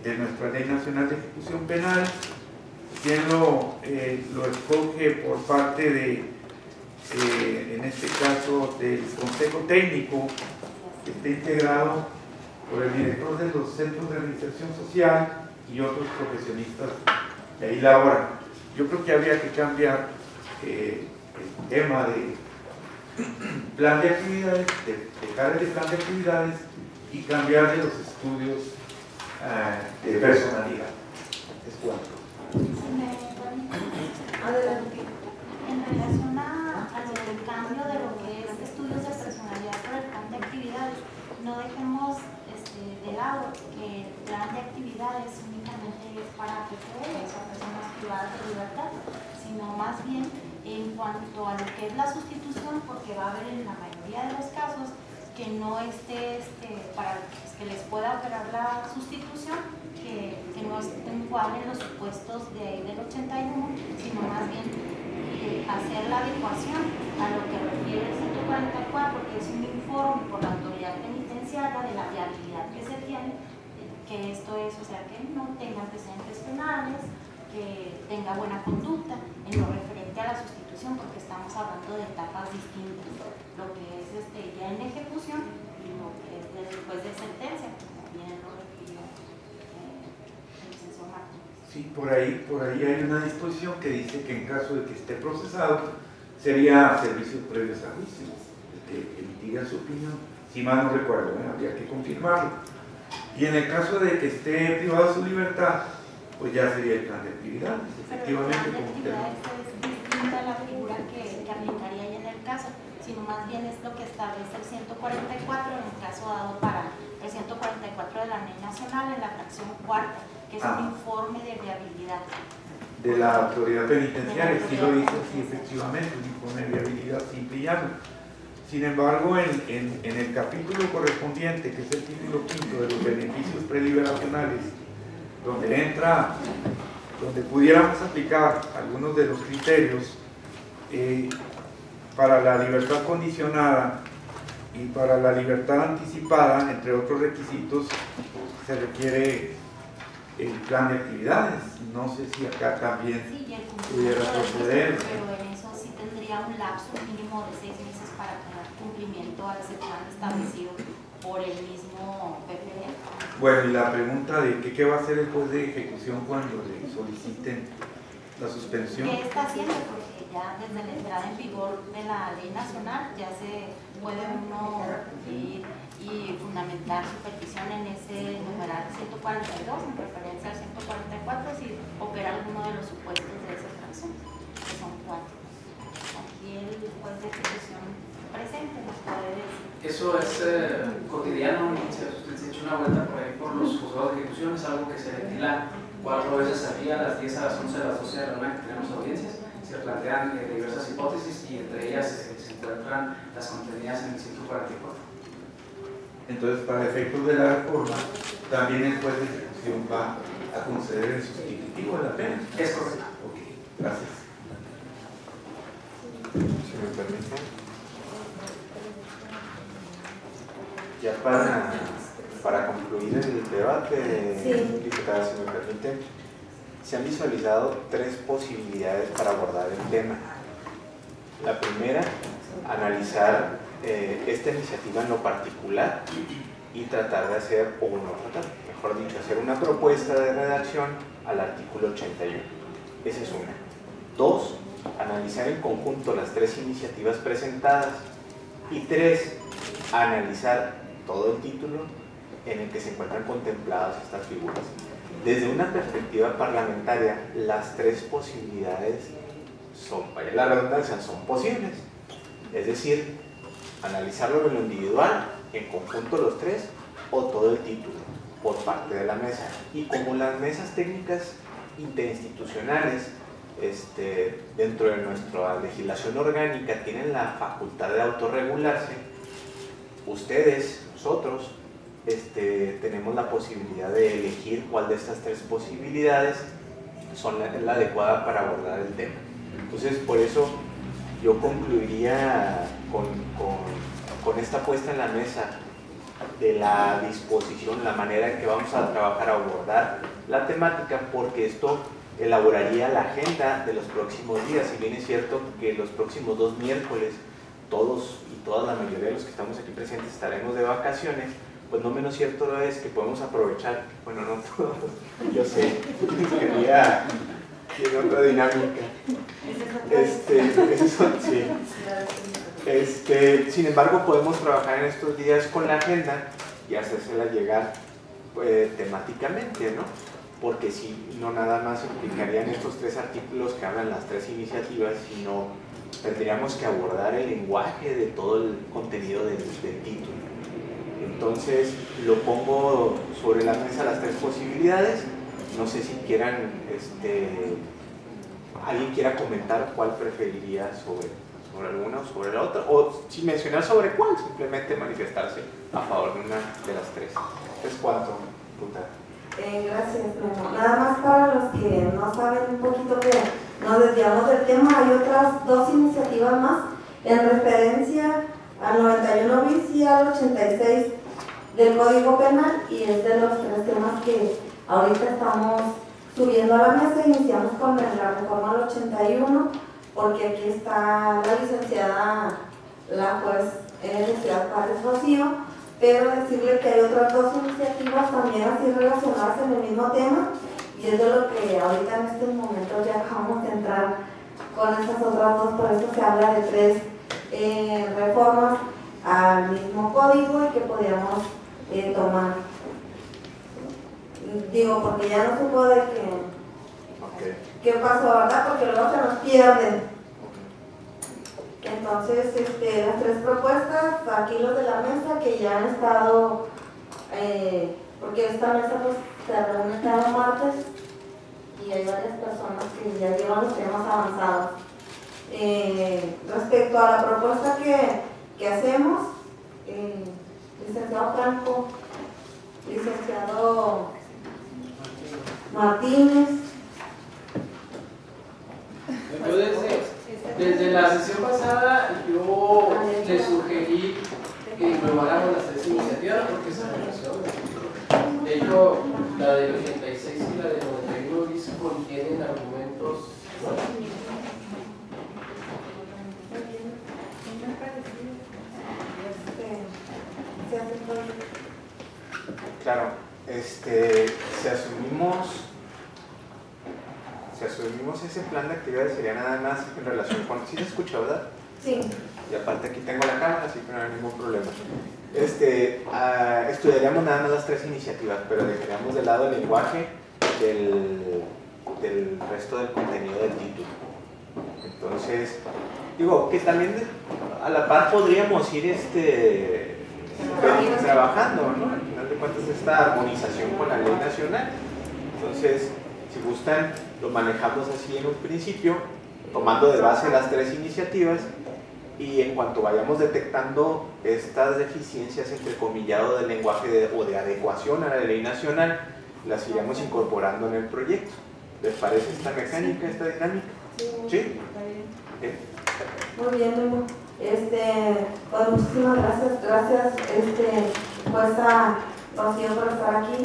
de nuestra Ley Nacional de Ejecución Penal, quien lo escoge por parte de, en este caso, del Consejo Técnico, que está integrado por el director de los centros de reinserción social y otros profesionistas que ahí laboran. Yo creo que habría que cambiar el tema de plan de actividades, dejar el plan de actividades y cambiar de los estudios de personalidad. Es cuanto. En relación al cambio de lo que es estudios de personalidad por el plan de actividades, no dejemos de lado que el plan de actividades únicamente es para PPLs o personas privadas de libertad, sino más bien en cuanto a lo que es la sustitución, porque va a haber en la mayoría de los casos que no esté para que les pueda operar la sustitución, que no encuadren los supuestos de ahí del 81, sino más bien hacer la adecuación a lo que refiere el 144, que es un informe por la autoridad penitenciaria de la viabilidad que se tiene, que esto es, o sea, que no tenga antecedentes penales, que tenga buena conducta en lo referente a la sustitución, porque estamos hablando de etapas distintas, lo que es ya en ejecución y lo que es después de sentencia, como bien lo refirió el licenciado Martín. Sí, por ahí hay una disposición que dice que en caso de que esté procesado sería servicios previos a juicio, que emitiga su opinión, si mal no recuerdo, habría que confirmarlo. Y en el caso de que esté privado de su libertad, pues ya sería el plan de actividades, efectivamente. Pero el plan de actividades es distinta a la figura que aplicaría ahí en el caso, sino más bien es lo que establece el 144 en el caso dado para el 144 de la Ley Nacional en la fracción cuarta, que es un informe de viabilidad. De la autoridad penitenciaria, sí lo dice, sí, efectivamente, un informe de viabilidad simple y llano. Sin embargo, en el capítulo correspondiente, que es el título 5 de los beneficios preliberacionales, donde pudiéramos aplicar algunos de los criterios para la libertad condicionada y para la libertad anticipada, entre otros requisitos, se requiere el plan de actividades. No sé si acá también pudiera proceder. Pero en eso sí tendría un lapso mínimo de 6 meses para tener cumplimiento a ese plan establecido por el mismo PPD. Bueno, y la pregunta de qué va a hacer el juez de ejecución cuando le soliciten la suspensión. ¿Qué está haciendo? Porque ya desde la entrada en vigor de la ley nacional ya se puede uno ir y fundamentar su petición en ese numeral 142, en referencia al 144, si opera alguno de los supuestos de esa fracción, que son 4. Aquí el juez de ejecución presente nos puede decir. Eso es cotidiano, usted se echa una vuelta por ahí por los juzgados de ejecución, es algo que se ventila 4 veces al día, a las 10, a las 11, a las 12 de la noche que tenemos audiencias. Se plantean diversas hipótesis y entre ellas se encuentran las contenidas en el 144. Entonces, para efectos de la reforma, también el juez de ejecución va a conceder el sustitutivo de la pena. Es correcto. Ok, gracias. Si me permite. Ya para concluir el debate, sí. Diputada, si me permite, se han visualizado 3 posibilidades para abordar el tema. La primera, analizar esta iniciativa en lo particular y tratar de hacer, o no tratar, mejor dicho, hacer una propuesta de redacción al artículo 81. Esa es una. Dos, analizar en conjunto las tres iniciativas presentadas. Y tres, analizar todo el título en el que se encuentran contempladas estas figuras. Desde una perspectiva parlamentaria, las tres posibilidades son, vaya la redundancia, son posibles. Es decir, analizarlo en lo individual, en conjunto los tres, o todo el título por parte de la mesa. Y como las mesas técnicas interinstitucionales dentro de nuestra legislación orgánica tienen la facultad de autorregularse, ustedes, nosotros, tenemos la posibilidad de elegir cuál de estas tres posibilidades son la adecuada para abordar el tema. Entonces, por eso yo concluiría con esta puesta en la mesa de la disposición, la manera en que vamos a trabajar, a abordar la temática, porque esto elaboraría la agenda de los próximos días. Si bien es cierto que los próximos 2 miércoles todos y todas, la mayoría de los que estamos aquí presentes estaremos de vacaciones, pues no menos cierto es que podemos aprovechar, bueno, no todos, yo sé, quería tiene otra dinámica. Sin embargo, podemos trabajar en estos días con la agenda y hacérsela llegar temáticamente, ¿no? Porque si no, nada más implicarían estos 3 artículos que hablan las 3 iniciativas, sino tendríamos que abordar el lenguaje de todo el contenido del título. Entonces, lo pongo sobre la mesa las 3 posibilidades. No sé si quieran, alguien quiera comentar cuál preferiría sobre alguna o sobre la otra, o sin mencionar sobre cuál, simplemente manifestarse a favor de una de las 3. ¿Es cuánto, Ruta? Gracias, Memo. Nada más para los que no saben un poquito que nos desviamos del tema, hay otras 2 iniciativas más en referencia al 91 bis y al 86 del Código Penal, y es de los 3 temas que ahorita estamos subiendo a la mesa. Iniciamos con la reforma al 81, porque aquí está la licenciada, la juez de Ciudad Juárez Rocío, pero decirle que hay otras 2 iniciativas también así relacionadas en el mismo tema, y es de lo que ahorita en estos momentos ya acabamos de entrar con esas otras 2, por eso se habla de 3 reformas al mismo código y que podríamos tomar. Digo, porque ya no supo de qué pasó, ¿verdad? Porque luego se nos pierden. Entonces, las 3 propuestas, aquí los de la mesa que ya han estado, porque esta mesa pues se reúne cada martes y hay varias personas que ya llevan los temas avanzados. Respecto a la propuesta que hacemos, licenciado Franco, licenciado Martínez. Yo desde la sesión pasada yo le sugerí que incorporáramos las 3 iniciativas porque se relacionan. De hecho, la del 86 y la del 91 bis contienen argumentos. Claro, si asumimos ese plan de actividades, sería nada más en relación con... ¿Sí se escucha, verdad? Sí. Y aparte aquí tengo la cámara, así que no hay ningún problema. Estudiaríamos nada más las 3 iniciativas, pero dejaríamos de lado el lenguaje del resto del contenido del título. Entonces, digo que también a la par podríamos ir trabajando, ¿no? Al final de cuentas, esta armonización con la ley nacional. Entonces, si gustan, lo manejamos así en un principio, tomando de base las 3 iniciativas, y en cuanto vayamos detectando estas deficiencias, entrecomillado del lenguaje o de adecuación a la ley nacional, las iremos incorporando en el proyecto. ¿Les parece esta mecánica, esta dinámica? ¿Sí? Está bien. Muy bien, Memo. Pues muchísimas gracias. Gracias, pues a Rocío por estar aquí.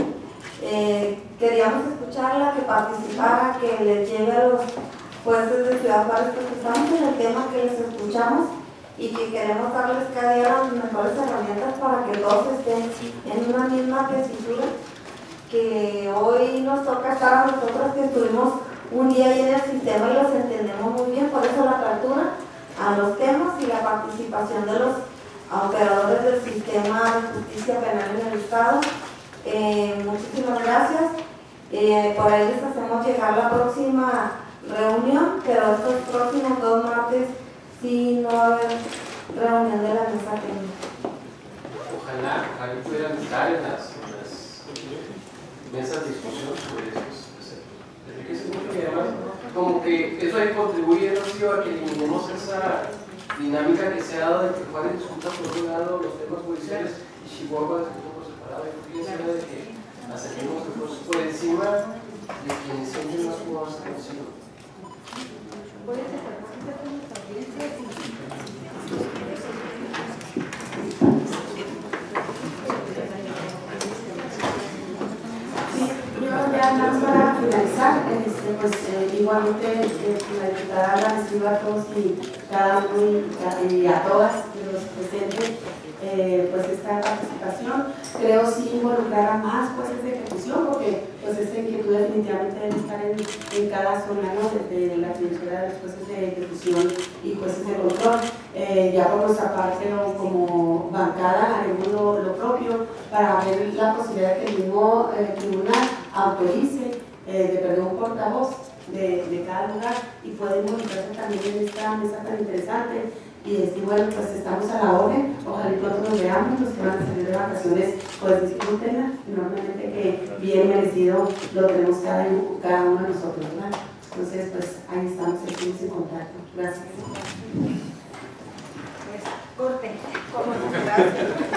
Queríamos escucharla, que participara, que les lleve a los pues desde Ciudad Juárez pues estamos en el tema que les escuchamos y que queremos darles cada día las mejores herramientas para que todos estén en una misma tesitura, que hoy nos toca estar a nosotros que estuvimos un día ahí en el sistema y los entendemos muy bien, por eso la apertura a los temas y la participación de los operadores del sistema de justicia penal en el Estado. Muchísimas gracias. Por ahí les hacemos llegar la próxima reunión, pero estos próximos 2 martes sí no va a haber reunión de la mesa técnica. Ojalá pudieran estar en las mesas de discusión sobre esos conceptos. Enriquece mucho y además como que eso ahí contribuye, Rocío, a que eliminemos esa dinámica que se ha dado de que Juárez discuta por un lado los temas judiciales y Chihuahua discuta por separado. Yo creo que es de que acerquemos esfuerzos por encima de quienes sienten más jugados han sido. Ya nada más para finalizar, pues igualmente la diputada agradecido a todos y cada uno y a todas los presentes pues esta participación. Creo sí involucrar a más jueces de ejecución porque pues esta inquietud definitivamente debe estar en cada zona, ¿no? Desde la financiera de los jueces de ejecución y jueces de control. Ya por nuestra parte o como bancada haremos lo propio para ver la posibilidad de que el mismo tribunal autorice de perder un portavoz de cada lugar y puede involucrarse también en esta mesa tan interesante. Y bueno, pues estamos a la orden, ojalá pronto nos veamos, los que van a salir de vacaciones pues disfrútenla, enormemente que bien merecido lo tenemos cada uno de nosotros, ¿verdad? Entonces pues ahí estamos, seguimos en contacto. Gracias. Corte. Gracias.